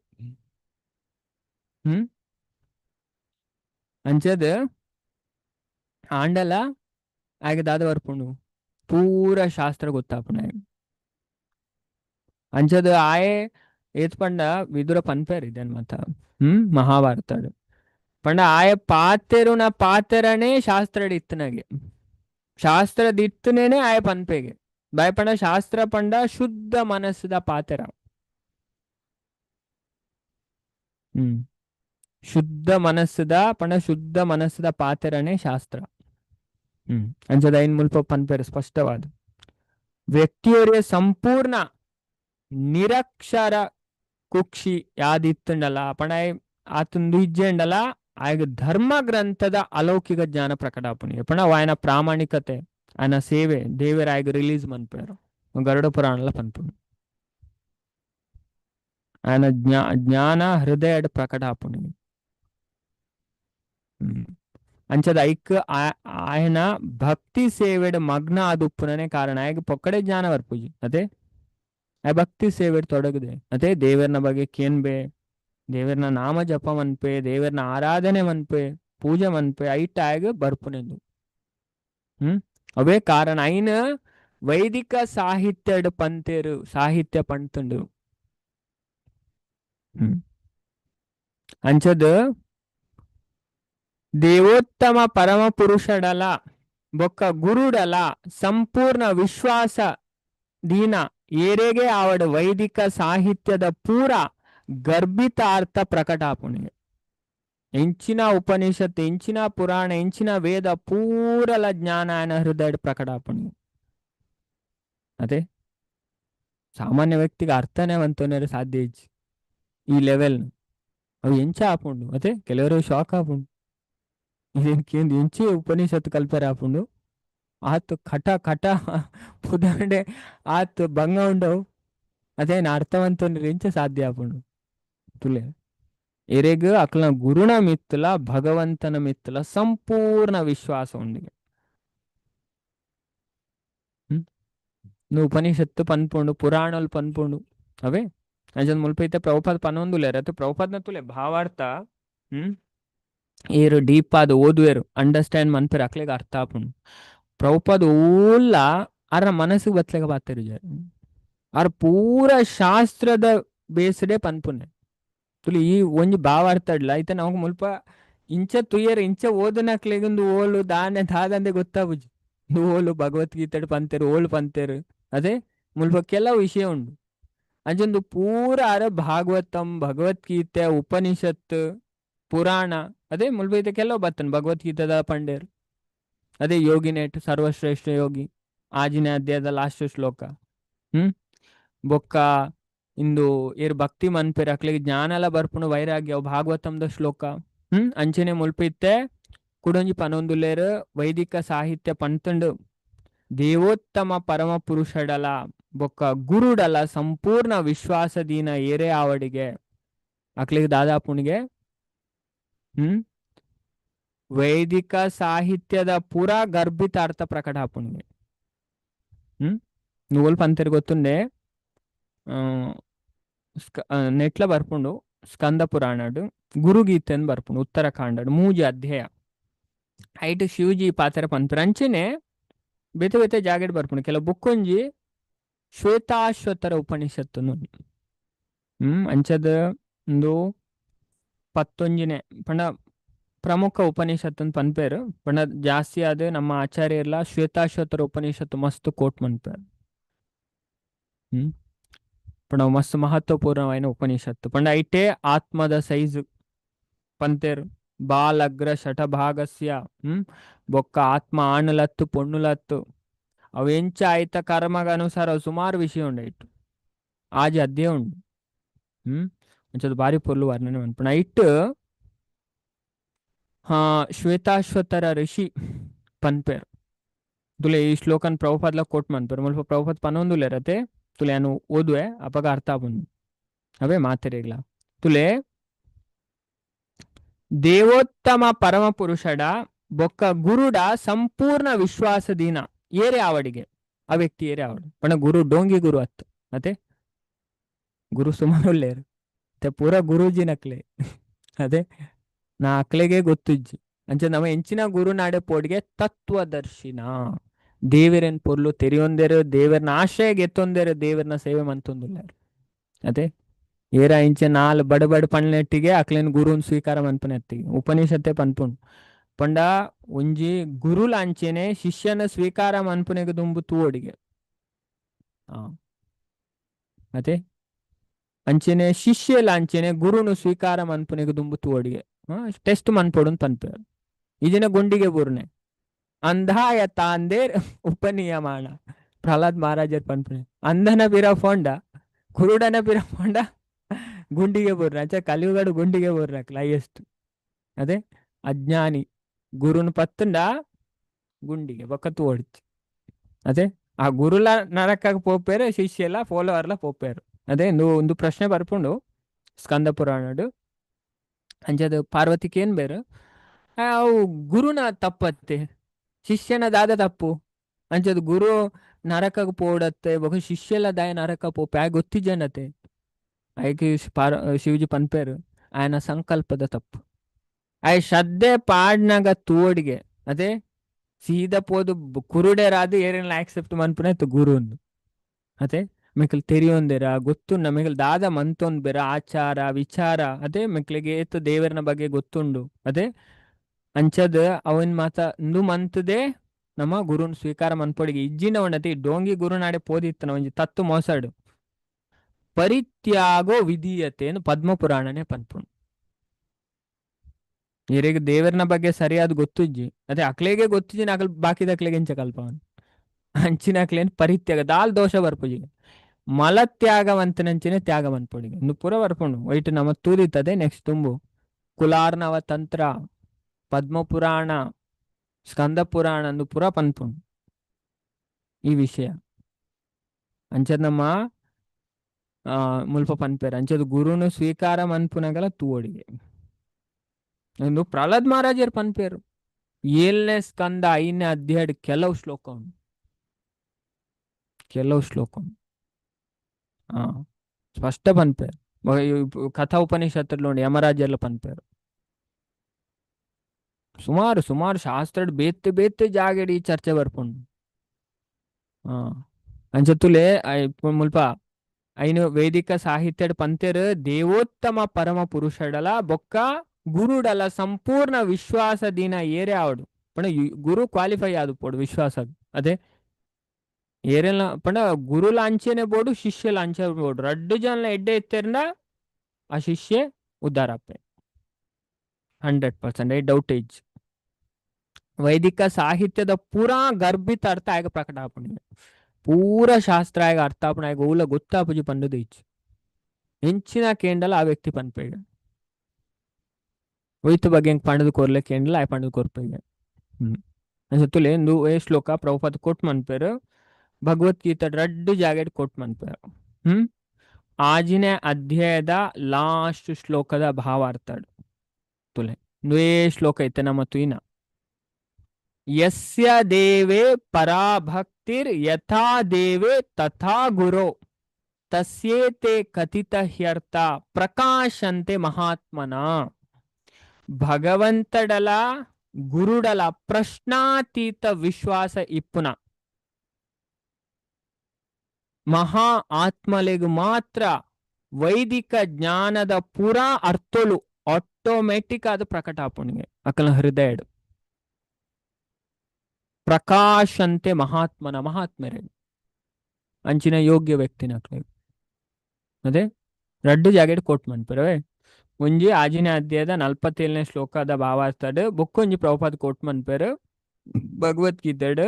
ಅಂಚದ ಆಂಡಲ ಆಗ ದಾದ ಬರ್ಪುಂಡು ಪೂರ ಶಾಸ್ತ್ರ ಗೊತ್ತಾಪುಂಡು ಆಯೆ ಅಂಚದ ಆಯೆ ಏತ್ ಪಂಡ ವಿದುರ ಪನ್ಪೇರ್ ಇದನ್ ಮತ ಮಹಾಭಾರತ ಪಂಡ ಆಯ ಪಾತೆರುನ ಪಾತೆರನೇ ಶಾಸ್ತ್ರ ಇತ್ತನಗೆ ಶಾಸ್ತ್ರದ ಇತ್ತನೇನೆ ಆಯ ಪನ್ಪೆಗೆ ಬಾಯ್ ಪಂಡ ಶಾಸ್ತ್ರ ಪಂಡ ಶುದ್ಧ ಮನಸ್ಸದ ಪಾತೆರ ಶುದ್ಧ ಮನಸ್ಸದ ಪಂಡ ಶುದ್ಧ ಮನಸ್ಸದ ಪಾತೆರನೇ ಶಾಸ್ತ್ರ ಅಂಚದ ಐನ್ ಮುಲ್ಪ ಪನ್ಪೇರು ಸ್ಪಷ್ಟವಾದ ವ್ಯಕ್ತಿಯವರಿಗೆ ಸಂಪೂರ್ಣ ನಿರಕ್ಷರ ಕುಕ್ಷಿ ಯಾದಿತ್ತುಂಡಲ್ಲ ಪಣ ಆತಂದು ಇಜ್ಜೆಂಡಲ ಆಗ ಧರ್ಮ ಗ್ರಂಥದ ಅಲೌಕಿಕ ಜ್ಞಾನ ಪ್ರಕಟಾಪುಣಿ ಪಣ ఆయన ಪ್ರಾಮಾಣಿಕತೆ ఆయన ಸೇವೆ ದೇವರ ಆಗ ರಿಲೀಸ್ ಮನ್ಪೇರು ಗರುಡ ಪುರಾಣಲ ಪನ್ಪುಣಿ ఆయన ಜ್ಞಾನ ಹೃದಯ ಪ್ರಕಟಾಪುಣಿ ಅಂಚದ ಐಕ್ ఆయన ಭಕ್ತಿ ಸೇವೆಡ ಮಗ್ನ ಆದುಪ್ಪುನೇ ಕಾರಣ ಆಗ ಪೊಕ್ಕಡೆ ಜ್ಞಾನ ಬರ್ಪುಜಿ ಅದೇ ಆ ಭಕ್ತಿ ಸೇವೆಡ್ ತೊಡಗದೆ ಅದೇ ದೇವರನ ಬಗ್ಗೆ ಕೇನ್ಬೆ ದೇವರನ ನಾಮ ಜಪ ಮನ್ಪೆ ದೇವರನ ಆರಾಧನೆ ಮನ್ಪೆ ಪೂಜೆ ಮನ್ಪೆ ಐಟ್ ಆಗ ಬರ್ಪುನೆಂದು ಅವೇ ಕಾರಣ ಐನ ವೈದಿಕ ಸಾಹಿತ್ಯಡ್ ಪಂತೇರು ಸಾಹಿತ್ಯ ಪಂತುಂಡು ಅಂಚದ ದೇವೋತ್ತಮ ಪರಮ ಪುರುಷಡಲ ಬೊಕ್ಕ ಗುರುಡಲ ಸಂಪೂರ್ಣ ವಿಶ್ವಾಸ ದೀನ ಏರೆಗೆ ಆವಡ ವೈದಿಕ ಸಾಹಿತ್ಯದ ಪೂರ ಗರ್ಭಿತಾರ್ಥ ಪ್ರಕಟಾಪುಣಿಗೆ ಎಂಚಿನ ಉಪನಿಷತ್ ಎಂಚಿನ ಪುರಾಣ ಎಂಚಿನ ವೇದ ಪೂರಲ ಜ್ಞಾನ ಹೃದಯ ಪ್ರಕಟಾಪುಣಿಗೆ ಅದೇ ಸಾಮಾನ್ಯ ವ್ಯಕ್ತಿಗೆ ಅರ್ಥನೇ ಅಂತೋನೇ ಸಾಧ್ಯ ಇಜ್ಜಿ ಈ ಲೆವೆಲ್ ಅವು ಎಂಚ ಆಪುಂಡು ಅದೇ ಕೆಲವರು ಶಾಕ್ ಆಪುಂಡು ಇದೇನು ಎಂಚೆ ಉಪನಿಷತ್ ಕಲ್ಪರೆ ಆಪುಂಡು ಆತು ಕಟ ಕಟ ಪುದಂಡೆ ಆತು ಭಂಗ ಉಂಡವು ಅದೇನು ಅರ್ಥವಂತ ಎಂಚ ಸಾಧ್ಯ ಆಪುಂಡು ತುಲೆ ಎರೆಗ ಅಕ್ಲ ಗುರುಣ ಮಿತ್ತಲ ಭಗವಂತನ ಮಿತ್ತಲ ಸಂಪೂರ್ಣ ವಿಶ್ವಾಸ ಉಂಡಿಗೆ నువ్వు ఉపనిషత్తు పన్పుండు పురాణాలు పన్పుండు అవే అజన్ ముల్పైతే ప్రభుపాద పనొందులేరు అయితే ప్రభుపాದ ತುಲೆ ಭಾವಾರ್ಥ ಏರು ಡೀಪ್ ಆದ ಓದುವೇರು ಅಂಡರ್ಸ್ಟ್ಯಾಂಡ್ ಮನ್ಪೇರು ಅಕ್ಲೆಗೆ ಅರ್ಥ ಆಪುಂಡು ప్రభుపాದ ಓಲ್ಲ ಅರ ಮನಸ್ಸಿಗೆ ಬತ್ಲೆಗ ಬಾತೇರು ಜಾರು ಅರ ಪೂರ ಶಾಸ್ತ್ರದ ಬೇಸ್ಡೆ ಪನ್ಪುನೆ ತುಲಿ ಈ ಒಂಜಿ ಭಾವಾರ್ಥಡ್ಲ ಐತೆ ನಾವು ಮುಲ್ಪ ಇಂಚ ತುಯ್ಯರು ಇಂಚ ಓದನಕ್ಲೆಗೊಂದು ಓಲು ದಾನೆ ದಾದಂದೆ ಗೊತ್ತಾಬುಜಿ ಓಲು ಭಗವದ್ಗೀತೆ ಪಂತೇರು ಓಲು ಪಂತೇರು ಅದೇ ಮುಲ್ಪ ಕೆಲವು ವಿಷಯ ಉಂಡು ಅಂಜೊಂದು ಪೂರ ಅರ ಭಾಗವತಂ ಭಗವದ್ಗೀತೆ ಉಪನಿಷತ್ ಪುರಾಣ ಅದೇ ಮುಲ್ಪ ಐತೆ ಕೆಲವು ಬತ್ತನ್ ಭಗವದ್ಗೀತೆದ ಪಂಡೇರು ಅದೇ ಯೋಗಿನೇಟ್ ಸರ್ವಶ್ರೇಷ್ಠ ಯೋಗಿ ಆಜಿನ ಅಧ್ಯಾಯದ ಲಾಸ್ಟ್ ಶ್ಲೋಕ ಬೊಕ್ಕ ಇಂದು ಏರ್ ಭಕ್ತಿ ಮನ್ಪೇರು ಅಕ್ಲಿಗೆ ಜ್ಞಾನ ಎಲ್ಲ ಬರ್ಪುಣು ವೈರಾಗ್ಯ ಭಾಗವತಂದ ಶ್ಲೋಕ ಅಂಚನೆ ಮುಲ್ಪಿತ್ತೆ ಕುಡೊಂಜಿ ಪನೊಂದುಲೇರು ವೈದಿಕ ಸಾಹಿತ್ಯ ಪಂತಂಡು ದೇವೋತ್ತಮ ಪರಮ ಪುರುಷಡಲ ಬೊಕ್ಕ ಗುರುಡಲ ಸಂಪೂರ್ಣ ವಿಶ್ವಾಸದೀನ ಏರೆ ಆವಡಿಗೆ ಅಕ್ಲಿಗೆ ದಾದಾಪುಣಿಗೆ ವೈದಿಕ ಸಾಹಿತ್ಯದ ಪೂರ ಗರ್ಭಿತಾರ್ಥ ಪ್ರಕಟ ಆಪುಣಿಗೆ నువ్వులు పంతేరు ಗೊತ್ತುಂಡೆ ನೆಟ್ಲ ಬರ್ಪುಂಡು ಸ್ಕಂದ ಪುರಾಣಡು ಗುರುಗೀತೆ ಅಂತ ಬರ್ಪುಂಡು ಉತ್ತರಾಖಂಡಡು 3 ಅಧ್ಯಾಯ ಐಟ್ ಶಿವಜಿ ಪಾತ್ರ ಪಂಪರು ಅಂಚೆನೆ ಬೇತೆ ಬೇತೆ ಜಾಗೆಡ್ ಬರ್ಪುಂಡು ಕೆಲವು ಬುಕ್ಕೊಂಜಿ ಶ್ವೇತಾಶ್ವತರ ಉಪನಿಷತ್ತು ಅಂಚದ ಒಂದು 11ನೇ ಪಂಡ ಪ್ರಮುಖ ಉಪನಿಷತ್ತು ಅಂತ ಪನ್ಪೇರು ಪಂಡ ಜಾಸ್ತಿ ಆದ ನಮ್ಮ ಆಚಾರ್ಯರ್ಲ ಶ್ವೇತಾಶ್ವತರ ಉಪನಿಷತ್ತು ಮಸ್ತ್ ಕೋಟ್ ಮನ್ಪೇರು पण मस्त ಮಹತ್ವಪೂರ್ಣವಾದ ಉಪನಿಷತ್ತು ಪಂಡ ಐಟೇ ಆತ್ಮದ ಸೈಜ್ ಪಂತೇರು ಬಾಲಗ್ರ ಶಠಭಾಗಸ್ಯ ಬೊಕ್ಕ ಆತ್ಮ ಆಣಲತ್ತು ಪೊಣ್ಣುಲತ್ತು ಅವೆಂಚ ಆಯ್ತ ಕರ್ಮಗ ಅನುಸಾರ ಸುಮಾರು ವಿಷಯ ಉಂಡು ಇಟ್ಟು ಆಜ ಅದೇ ಉಂಡು ಅಂಚದು ಬಾರಿ ಪೊರ್ಲು ವರ್ಣನೆ ಮನ್ಪುಣ ಇಟ್ಟು ಶ್ವೇತಾಶ್ವತರ ಋಷಿ ಪನ್ಪೇರು ತುಲೆ ಈ ಶ್ಲೋಕನ್ ಪ್ರಭುಪಾದ್ಲ ಕೋಟ್ ಮನ್ಪೇರು ಮುಲ್ಪ ಪ್ರಭುಪಾದ್ ಪನೊಂದುಲೆರತೆ ತುಲೆ ಅನು ಓದುವೆ ಅಪಗ ಅರ್ಥ ಆಪುಂಡು ಅವೇ ಮಾತೆರೆಗ್ಲ ತುಲೆ ದೇವೋತ್ತಮ ಪರಮ ಪುರುಷಡ ಬೊಕ್ಕ ಗುರುಡ ಸಂಪೂರ್ಣ ವಿಶ್ವಾಸದೀನ ಏರೆ ಆವಡಿಗೆ ಆ ವ್ಯಕ್ತಿ ಏರೆ ಆವಡು ಪಣ ಗುರು ಡೋಂಗಿ ಗುರು ಅತ್ತು ಮತ್ತೆ ಗುರು ಸುಮಾರುಲ್ಲೇರು ಪೂರ ಗುರೂಜಿ ನಕ್ಲೆ ಅದೇ ನಾ ಅಕ್ಲೆಗೆ ಗೊತ್ತುಜ್ಜಿ ಅಂಚೆ ನಮ್ಮ ಎಂಚಿನ ಗುರುನಾಡೆ ಪೋಡ್ಗೆ ತತ್ವದರ್ಶಿನ ದೇವರನ್ ಪೊರ್ಲು ತೆರಿಯೊಂದೇರು ದೇವರನ ಆಶ್ರಯ ಗೆತ್ತೊಂದೇರು ದೇವರನ ಸೇವೆ ಮಂತೊಂದುಲ್ಲಾರು ಅದೇ ಏರ ಇಂಚೆ ನಾಲ್ ಬಡ ಬಡ ಪಣ್ನೆಟ್ಟಿಗೆ ಅಕ್ಲೇನ್ ಗುರುನ್ ಸ್ವೀಕಾರ ಮನ್ಪನೆ ಅತ್ತಿಗೆ ಉಪನಿಷತ್ತೆ ಪನ್ಪುಂಡು ಪಂಡ ಒಂಜಿ ಗುರು ಲಾಂಚೆನೆ ಶಿಷ್ಯನ ಸ್ವೀಕಾರ ಮನ್ಪುನೆಗೆ ದುಂಬು ತೂವಡಿಗೆ ಮತ್ತೆ ಅಂಚೆನೆ ಶಿಷ್ಯ ಲಾಂಚೆನೆ ಗುರುನು ಸ್ವೀಕಾರ ಮನ್ಪುನೆಗೆ ದುಂಬು ತೂವಡಿಗೆ ಟೆಸ್ಟ್ ಮನ್ಪೊಡು ಪನ್ಪೇರು ಇದಿನ ಗುಂಡಿಗೆ ಬೂರ್ನೆ ಅಂಧಾಯ ತಾಂದೇರ್ ಉಪನಿಯಮಾನ ಪ್ರಹ್ಲಾದ್ ಮಹಾರಾಜರ್ ಪನ್ಪುನೆ ಅಂಧನ ಬಿರಫೊಂಡ ಕುರುಡನ ಬಿರಫೊಂಡ ಗುಂಡಿಗೆ ಬೂರ್ನ ಅಂಚೆ ಕಲಿಯುಗಡು ಗುಂಡಿಗೆ ಬೂರ್ನಕ್ಲ ಹೈಯೆಸ್ಟ್ ಅದೇ ಅಜ್ಞಾನಿ ಗುರುನ್ ಪತ್ತುಂಡ ಗುಂಡಿಗೆ ಬೊಕ್ಕತ್ತು ಓಡಿச்சு ಅದೇ ಆ ಗುರುಲ ನರಕಕ್ಕೆ ಪೋಪೇರು ಶಿಷ್ಯ ಎಲ್ಲ ಫಾಲೋವರ್ಲ ಪೋಪೇರು ಅದೇ ಒಂದು ಪ್ರಶ್ನೆ ಬರ್ಪುಂಡು ಸ್ಕಂದ ಪುರಾಣಡು ಅಂಚದು ಪಾರ್ವತಿಗೆ ಏನ್ ಬೇರು ಅವು ಗುರುನ ತಪ್ಪತ್ತೆ ಶಿಷ್ಯನ ದಾದ ತಪ್ಪು ಅಂಚದು ಗುರು ನರಕಕ್ಕೆ ಪೋಡತ್ತೆ ಬಹು ಶಿಷ್ಯಲ ದಾಯ ನರಕ ಪೋಪೆ ಆಗ ಗೊತ್ತಿಜನತೆ ಆಯ್ಕೆ ಶಿವಜಿ ಪನ್ಪೇರು ఆయన ಸಂಕಲ್ಪದ ತಪ್ಪು ಆಯ್ ಶ್ರದ್ಧೆ ಪಾಡ್ನಾಗ ತೋಡಿಗೆ ಅದೇ ಸೀದಾ ಪೋದು ಕುರುಡೇರಾದು ಏನೇನು ಆಕ್ಸೆಪ್ಟ್ ಮನ್ಪುನೆ ಗುರು ಅದೇ ಮಿಕ್ಕಲ್ ತೆರಿಯೊಂದೇರ ಗೊತ್ತುಂಡ ಮಿಕ್ಕಲ್ ದಾದ ಮಂತೊಂದ್ ಬೇರ ಆಚಾರ ವಿಚಾರ ಅದೇ ಮಿಕ್ಕಲಿಗೆ ಏತು ದೇವರನ ಬಗ್ಗೆ ಗೊತ್ತುಂಡು ಅದೇ ಅಂಚದ ಅವನ್ ಮಾತ ಇಂದು ಮಂತದೇ ನಮ್ಮ ಗುರುನ್ ಸ್ವೀಕಾರ ಮನ್ಪೊಡಿಗೆ ಇಜ್ಜಿನ ಉಂಡತಿ ಡೋಂಗಿ ಗುರುನಾಡೆ ಪೋದಿತ್ತನ ಒಂಜಿ ತತ್ತು ಮೋಸಡು ಪರಿತ್ಯಾಗೋ ವಿಧೀಯತೆಯನ್ನು ಪದ್ಮ ಪುರಾಣನೇ ಪನ್ಪುಂಡು ಇವರಿಗೆ ದೇವರನ ಬಗ್ಗೆ ಸರಿಯಾದ ಗೊತ್ತುಜ್ಜಿ ಅದೇ ಅಕ್ಲೆಗೆ ಗೊತ್ತಿಜ್ಜಿನ ಅಕಲ್ ಬಾಕಿದ ಅಕ್ಲೆಗೆ ಎಂಚ ಕಲ್ಪವನ್ ಅಂಚಿನ ಅಕ್ಲೇನ್ ಪರಿತ್ಯಾಗ ದಾಲ್ ದೋಷ ಬರ್ಪುಜಿ ಮಲತ್ಯಾಗವಂತನಂಚಿನ ತ್ಯಾಗ ಮನ್ಪೊಡಿಗೆ ಇನ್ನು ಪುರ ಬರ್ಪುಂಡು ವೈಟ್ ನಮ್ಮ ತೂದಿತ್ತದೆ ನೆಕ್ಸ್ಟ್ ತುಂಬು ಕುಲಾರ್ನವ ತಂತ್ರ ಪದ್ಮ ಪುರಾಣ ಸ್ಕಂದ ಪುರಾಣ ಅಂದು ಪುರ ಪನ್ಪುಂಡು ಈ ವಿಷಯ ಅಂಚದ ನಮ್ಮ ಮುಲ್ಪ ಪನ್ಪೇರು ಅಂಚದು ಗುರುನು ಸ್ವೀಕಾರ ಮನ್ಪುನಗಲ ತೂವಡಿಗೆ ಒಂದು ಪ್ರಹ್ಲಾದ್ ಮಹಾರಾಜರ್ ಪನ್ಪೇರು 7ನೇ ಸ್ಕಂದ 5ನೇ ಅಧ್ಯಾಯ ಕೆಲವು ಶ್ಲೋಕ ಉಂಟು ಸ್ಪಷ್ಟ ಪನ್ಪೇರು ಕಥಾ ಉಪನಿಷತ್ತಲ್ಲಿ ನೋಡಿ ಯಮರಾಜರ್ಲ ಪನ್ಪೇರು ಸುಮಾರು ಶಾಸ್ತ್ರ ಬೇತೆ ಜಾಗಡಿ ಚರ್ಚೆ ಬರ್ಪುಂಡು ಅಂಚತುಲೆ ಮುಲ್ಪ ಐನು ವೇದಿಕ ಸಾಹಿತ್ಯಡ್ ಪಂತೇರು ದೇವೋತ್ತಮ ಪರಮ ಪುರುಷಡಲ ಬೊಕ್ಕ ಗುರುಡಲ ಸಂಪೂರ್ಣ ವಿಶ್ವಾಸದಿನ ಏರೆ ಆವಡು ಪಂಡ ಗುರು ಕ್ವಾಲಿಫೈ ಆದು ಪೋಡು ವಿಶ್ವಾಸ ಅದೇ ಏರೆಲ್ಲ ಪಂಡ ಗುರು ಲಾಂಚೆನೆ ಬೋಡು ಶಿಷ್ಯ ಲಾಂಚೆ ಬೋಡು 2 ಜನ ಎಡ್ಡೆ ಎತ್ತೇರಿಂದ ಆ ಶಿಷ್ಯ ಉದ್ಧಾರಪ್ಪೆ 100% ಡೌಟೇಜ್ ವೈದಿಕ ಸಾಹಿತ್ಯದ ಪೂರಾ ಗರ್ಭಿತ ಅರ್ಥ ಆಗ ಪ್ರಕಟ ಆಪುಂಡು ಪೂರ ಶಾಸ್ತ್ರ ಆಗ ಅರ್ಥ ಆಪುಂಡು ಆಗ ಊಲ ಗೊತ್ತಾಪುಜಿ ಪಂಡುದು ಇಚ್ಚು ಹೆಂಚಿನ ಕೇಂಡಲ ಆ ವ್ಯಕ್ತಿ ಪನ್ಪೇಗ ಒಯ್ತು ಬಗ್ಗೆ ಹೆಂಗೆ ಪಂಡದು ಕೋರ್ಲೆ ಕೇಂಡಲ ಆ ಪಂಡದು ಕೋರ್ಪೇಗ ಅನ್ಸತ್ತುಲೆ ಒಂದು ಶ್ಲೋಕ ಪ್ರಭುಪಾದ ಕೊಟ್ ಮನ್ಪೇರು ಭಗವದ್ಗೀತಾ 2 ಜಾಗೆಡ್ ಕೊಟ್ ಮನ್ಪೇರು ಆಜಿನ ಅಧ್ಯಾಯದ ಲಾಸ್ಟ್ ಶ್ಲೋಕದ ಭಾವಾರ್ಥ ತುಲೆ ನುವೇ ಶ್ಲೋಕ ಐತೆ ನಮ್ಮ ತುಯಿನ ಯಸ್ಯ ದೇವೇ ಪರಾಭಕ್ತಿರ್ ಯಥಾ ದೇವೇ ತಥಾ ಗುರೋ ತಸ್ಯೇತೆ ಕಥಿತ ಹ್ಯರ್ಥ ಪ್ರಕಾಶಂತೆ ಮಹಾತ್ಮನ ಭಗವಂತಡಲ ಗುರುಡಲ ಪ್ರಶ್ನಾತೀತ ವಿಶ್ವಾಸ ಇಪ್ಪುನ ಮಹಾ ಆತ್ಮಲೆಗು ಮಾತ್ರ ವೈದಿಕ ಜ್ಞಾನದ ಪೂರಾ ಅರ್ಥಲು ಆಟೋಮೆಟಿಕ್ ಆದ ಪ್ರಕಟ ಆಪುಣಿಗೆ ಅಕಲ ಹೃದಯಡು ಪ್ರಕಾಶಂತೆ ಮಹಾತ್ಮನ ಮಹಾತ್ಮರೇ ಅಂಚಿನ ಯೋಗ್ಯ ವ್ಯಕ್ತಿನ ಅದೇ ರಡ್ಡು ಜಾಗೆಡ್ ಕೋಟ್ ಮನ್ಪೆರವೆ ಒಂಜಿ ಆಜಿನ ಅಧ್ಯಾಯದ 47ನೇ ಶ್ಲೋಕದ ಭಾವಾರ್ಥಡ್ ಬೊಕ್ಕೊಂಜಿ ಪ್ರಭುಪಾದ ಕೋಟ್ ಮನ್ಪೆರು ಭಗವದ್ಗೀತೆಡ್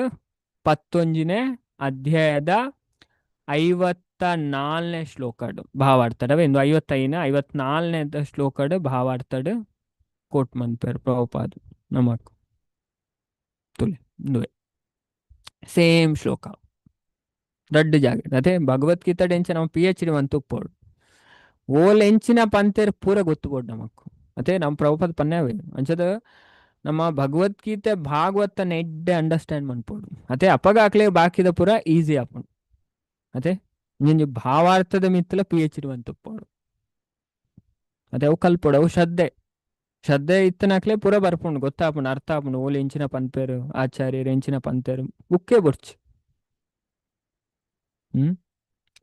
11ನೇ ಅಧ್ಯಾಯದ 54ನೇ ಶ್ಲೋಕಡ್ ಭಾವಾರ್ಥಡ್ ಅವೆ ಇಂದು 54ನೇ ಶ್ಲೋಕಡ್ ಭಾವಾರ್ಥಡ್ ಕೋಟ್ ಮನ್ಪೆರು ಪ್ರಭುಪಾದ ನಮಕ್ ತುಲೆ ದುವೆ ಸೇಮ್ ಶ್ಲೋಕ ದೊಡ್ಡ ಜಾಗ ಅದೇ ಭಗವದ್ಗೀತೆ ಎಂಚ ನಮ್ಮ PhD ಒಂದು ತುಪ್ಪೋಡು ಓಲ್ ಎಂಚಿನ ಪಂತೇರು ಪೂರ ಗೊತ್ತುಬೋಡು ನಮಕ್ ಅದೇ ನಮ್ಮ ಪ್ರಭುಪಾದ ಪನ್ಯಾವೆ ಅಂಚದ ನಮ್ಮ ಭಗವದ್ಗೀತೆ ಭಾಗವತ ನೆಡ್ಡೆ ಅಂಡರ್ಸ್ಟ್ಯಾಂಡ್ ಮನ್ಪೋಡು ಅದೇ ಅಪಗಾಕ್ಲೆ ಬಾಕಿದ ಪೂರ ಈಸಿ ಆಪುಂಡು ಅದೇ ನಿಂಜು ಭಾವಾರ್ಥದ ಮಿತ್ತಲ PhD ಒಂದು ತುಪ್ಪೋಡು ಅದೇ ಅವು ಕಲ್ಪೋಡು ಅವು ಶ್ರದ್ಧೆ ಇತ್ತನಾಕ್ಲೆ ಪೂರ ಬರ್ಪುಂಡು ಗೊತ್ತಾಪುಂಡು ಅರ್ಥ ಆಪುಂಡು ಓಲ್ ಎಂಚಿನ ಪಂಪೇರು ಆಚಾರ್ಯರು ಎಂಚಿನ ಪಂತೇರು ಬುಕ್ಕೇ ಬುರ್ಚು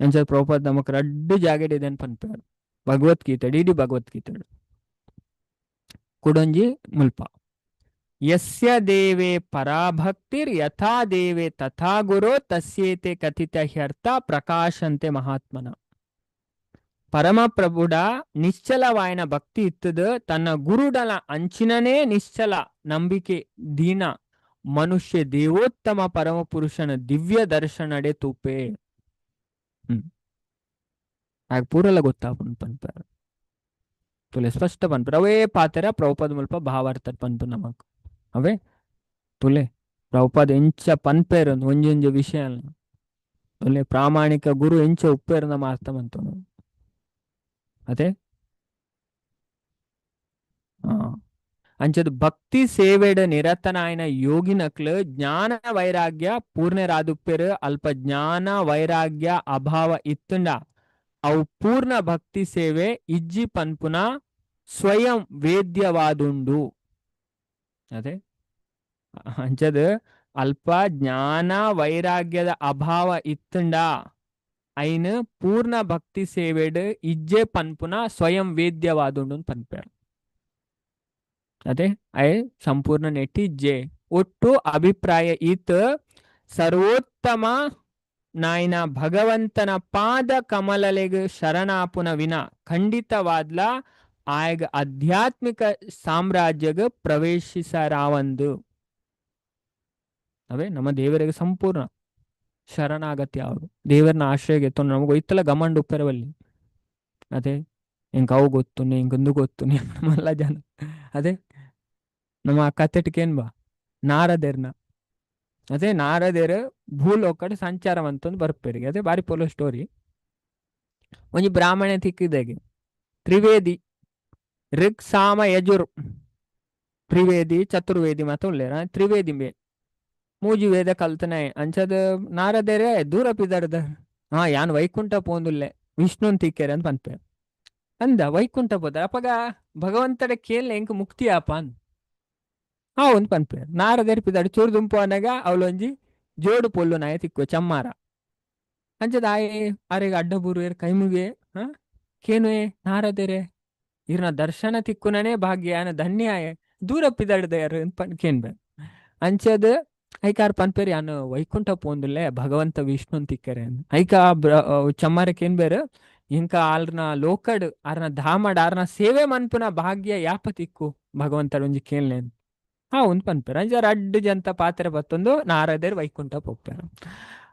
ಅಂಚದ ಪ್ರಭುಪಾದ ನಮಕ್ ರಡ್ಡು ಜಾಗೆಡ್ ಇದೆನ್ ಪನ್ಪೇರು ಭಗವದ್ಗೀತೆ ಇಡೀ ಭಗವದ್ಗೀತೆ ಕುಡೊಂಜಿ ಮುಲ್ಪ ಯಸ್ಯ ದೇವೇ ಪರಾಭಕ್ತಿರ್ ಯಥಾ ದೇವೇ ತಥಾ ಗುರೋ ತಸ್ಯೇತೆ ಕಥಿತ ಹ್ಯರ್ಥ ಪ್ರಕಾಶಂತೆ ಮಹಾತ್ಮನ ಪರಮಪ್ರಭುಡ ನಿಶ್ಚಲವಾಯಿನ ಭಕ್ತಿ ಇತ್ತದ ತನ್ನ ಗುರುಡಲ ಅಂಚಿನನೇ ನಿಶ್ಚಲ ನಂಬಿಕೆ ದೀನ ಮನುಷ್ಯ ದೇವೋತ್ತಮ ಪರಮ ಪುರುಷನ ದಿವ್ಯ ದರ್ಶನಡೆ ತೂಪೆ ಆಗ ಪೂರಲ್ಲ ಗೊತ್ತಾಪುಂಡು ಪನ್ಪೇರು ತುಲೆ ಸ್ಪಷ್ಟ ಪನ್ಪೇರು ಅವೇ ಪಾತೆರ ಪ್ರಭುಪಾದ ಮುಲ್ಪ ಭಾವಾರ್ಥ ಪನ್ಪು ನಮಕ್ ಅವೇ ತುಲೆ ಪ್ರಭುಪಾದ ಎಂಚ ಪನ್ಪೇರು ಒಂಜೊಂಜ ವಿಷಯ ತುಲೆ ಪ್ರಾಮಾಣಿಕ ಗುರು ಎಂಚ ಉಪ್ಪೇರು ನಮ್ಮ ಅರ್ಥ ಮಂತು ಅದೇ ಅಂಚದ ಭಕ್ತಿ ಸೇವೆಡ ನಿರತನಾಯನ ಯೋಗಿನಕ್ಲು ಜ್ಞಾನ ವೈರಾಗ್ಯ ಪೂರ್ಣರಾದುಪ್ಪೇರು ಅಲ್ಪ ಜ್ಞಾನ ವೈರಾಗ್ಯ ಅಭಾವ ಇತ್ತುಂಡ ಅವು ಪೂರ್ಣ ಭಕ್ತಿ ಸೇವೆ ಇಜ್ಜಿ ಪನ್ಪುನ ಸ್ವಯಂ ವೇದ್ಯವಾದುಂಡು ಅದೇ ಅಂಚದ ಅಲ್ಪ ಜ್ಞಾನ ವೈರಾಗ್ಯದ ಅಭಾವ ಇತ್ತುಂಡ ಐನ್ ಪೂರ್ಣ ಭಕ್ತಿ ಸೇವೆಡ್ ಇಜ್ಜೆ ಪನ್ಪುನ ಸ್ವಯಂ ವೇದ್ಯವಾದುಂಡು ಪನ್ಪೇರು ಅದೇ ಐ ಸಂಪೂರ್ಣ ನೆಟ್ಟಿ ಇಜ್ಜೆ ಒಟ್ಟು ಅಭಿಪ್ರಾಯ ಈತ ಸರ್ವೋತ್ತಮ ನಾಯಿನ ಭಗವಂತನ ಪಾದ ಕಮಲಲೆಗ್ ಶರಣಾಪುನ ವಿನ ಖಂಡಿತವಾದ್ಲ ಆಯಗ ಆಧ್ಯಾತ್ಮಿಕ ಸಾಮ್ರಾಜ್ಯಗ ಪ್ರವೇಶಿಸರಾವಂದು ಅವೇ ನಮ್ಮ ದೇವರಿಗೆ ಸಂಪೂರ್ಣ ಶರಣಾಗತ್ಯ ಅವರು ದೇವರನ್ನ ಆಶ್ರಯಗೆ ಎತ್ತು ನಮಗೂ ಇತ್ತಲ್ಲ ಗಮಂಡು ಉಪ್ಪೆರವಲ್ಲಿ ಅದೇ ಹೆಂಗೆ ಅವು ಗೊತ್ತು ಹಿಂಗೊಂದು ಗೊತ್ತು ನಮ್ಮಲ್ಲ ಜನ ಅದೇ ನಮ್ಮ ಕತೆಟ್ಕೇನ್ ಬಾ ನಾರದೇರ್ನ ಅದೇ ನಾರದೇರ್ ಭೂಲೋಕಡೆ ಸಂಚಾರ ಅಂತಂದು ಬರ್ಪೇರಿಗೆ ಅದೇ ಬಾರಿ ಪೋಲೋ ಸ್ಟೋರಿ ಒಂಜಿ ಬ್ರಾಹ್ಮಣ ತಿಕ್ಕಿದಾಗೆ ತ್ರಿವೇದಿ ಋಗ್ ಸಾಮ ಯಜುರ್ ತ್ರಿವೇದಿ ಚತುರ್ವೇದಿ ಮಾತ ಉಳ್ಳೇರ ತ್ರಿವೇದಿ ಮೇ ಮೂಜಿ ವೇದ ಕಲ್ತನೆ ಅಂಚದ ನಾರದೇರೆ ದೂರ ಪಿದಾರ್ದ ಯಾನ್ ವೈಕುಂಠ ಪೋಂದುಲ್ಲೆ ವಿಷ್ಣುನ್ ತಿಕ್ಕೇರೆ ಅಂತ ಪನ್ಪೆ ಅಂದ ವೈಕುಂಠ ಪೋದ ಅಪ್ಪಗ ಭಗವಂತಡ ಕೇಳ ಎಂಕ್ ಮುಕ್ತಿ ಆಪ ಅಂದ್ ಒಂದು ಪನ್ಪೆ ನಾರದೇರ್ ಪಿದಾಡು ಚೂರು ದುಂಪು ಅನ್ನಾಗ ಅವಳೊಂಜಿ ಜೋಡು ಪೊಲ್ಲು ನಾಯ ತಿಕ್ಕುವ ಚಮ್ಮಾರ ಅಂಚದ ಆಯೆ ಅರೆಗ ಅಡ್ಡ ಬುರುವೇರ್ ಕೈ ಮುಗಿಯೇ ಕೇನುವೆ ನಾರದೇರೆ ಇರ್ನ ದರ್ಶನ ತಿಕ್ಕುನೇ ಭಾಗ್ಯ ಧನ್ಯಾಯ ದೂರ ಪಿದಾಡ್ದಾರ ಕೇನ್ಬೆ ಅಂಚದ ಐಕಾರ್ ಪನ್ಪೇರಿ ಯಾನು ವೈಕುಂಠ ಪೋಂದುಲ್ಲೆ ಭಗವಂತ ವಿಷ್ಣು ತಿಕ್ಕರೆ ಐಕ ಚಮ್ಮಾರಕ್ಕೆ ಏನ್ ಬೇರೆ ಇಂಕ ಆಲ್ರನ ಲೋಕಡ್ ಆರ್ನ ಧಾಮಡ್ ಆರ್ನ ಸೇವೆ ಮನ್ಪುನ ಭಾಗ್ಯ ಯಾಪ ತಿಕ್ಕು ಭಗವಂತ ಒಂಜಿ ಕೇಳ್ನೆ ಒಂದು ಪನ್ಪೇರ ಅಂಜ ರಡ್ಡು ಜಂತ ಪಾತ್ರೆ ಬತ್ತೊಂದು ನಾರದೇರ್ ವೈಕುಂಠ ಪೋಗ್ತಾರ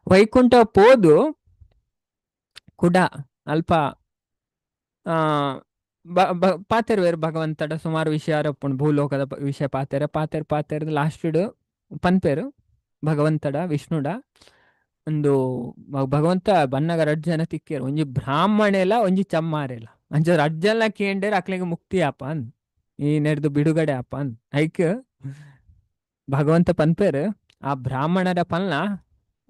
ವೈಕುಂಠ ಪೋದು ಕುಡ ಅಲ್ಪ ಪಾತೆರ್ ಬೇರೆ ಭಗವಂತಡ ಸುಮಾರು ವಿಷಯ ಅರಪ್ಪುಂಡು ಭೂಲೋಕದ ವಿಷಯ ಪಾತೆರದ ಲಾಸ್ಟ್ ಪನ್ಪೇರು ಭಗವಂತಡ ವಿಷ್ಣುಡ ಒಂದು ಭಗವಂತ ಬನ್ನಗ ರಡ್ ಜನ ತಿಕ್ಕೇರು ಒಂಜಿ ಬ್ರಾಹ್ಮಣೆಲ ಒಂಜಿ ಚಮ್ಮಾರೆಲ ಅಂಚ ರಡ್ ಜನ ಕೇಂಡೇರ್ ಅಕ್ಲೆಗೆ ಮುಕ್ತಿ ಆಪ ಅಂದ್ ಈ ನೆಡ್ದು ಬಿಡುಗಡೆ ಆಪ ಅಂದ್ ಐಕ್ ಭಗವಂತ ಪನ್ಪೇರು ಆ ಬ್ರಾಹ್ಮಣರ ಪಲ್ನ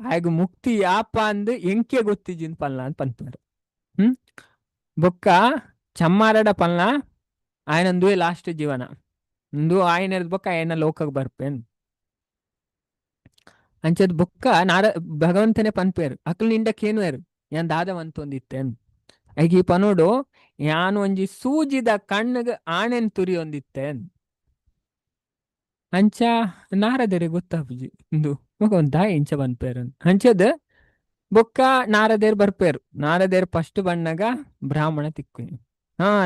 ಆಯ್ಗ ಮುಕ್ತಿ ಯಾಪ ಅಂದ್ ಎಂಕೆ ಗೊತ್ತಿಜಿನ್ ಪಲ್ನ ಅಂತ ಪನ್ಪೇರು ಬೊಕ್ಕ ಚಮ್ಮಾರಡ ಪಲ್ನ ಆಯ್ನಂದುವೆ ಲಾಸ್ಟ್ ಜೀವನ ಇಂದು ಆಯ್ನ ಬೊಕ್ಕ ಆಯ್ನ ಲೋಕಗ್ ಬರ್ಪೇನ್ ಅಂಚದ್ ಬೊಕ್ಕ ಭಗವಂತನೇ ಪನ್ಪೇರು ಅಕ್ಲು ನಿಂಡಕ್ಕೇನುವೇರು ಯಾನ್ ದಾದವಂತೊಂದಿತ್ತೇನ್ ಐಗ ಈ ಪನೋಡು ಯಾನು ಒಂಜಿ ಸೂಜಿದ ಕಣ್ಣಗ್ ಆಣೆನ್ ತುರಿ ಒಂದಿತ್ತೇನ್ ಅಂಚ ನಾರದೇರೆ ಗೊತ್ತಾಪುಜಿ ಇಂದು ಮಗ ಒಂದ್ ದಾಯ ಇಂಚ ಪನ್ಪೇರು ಅಂಚದ್ ಬೊಕ್ಕ ನಾರದೇರ್ ಬರ್ಪೇರು. ನಾರದೇರ್ ಫಸ್ಟ್ ಬಣ್ಣಗ ಬ್ರಾಹ್ಮಣ ತಿಕ್ಕು.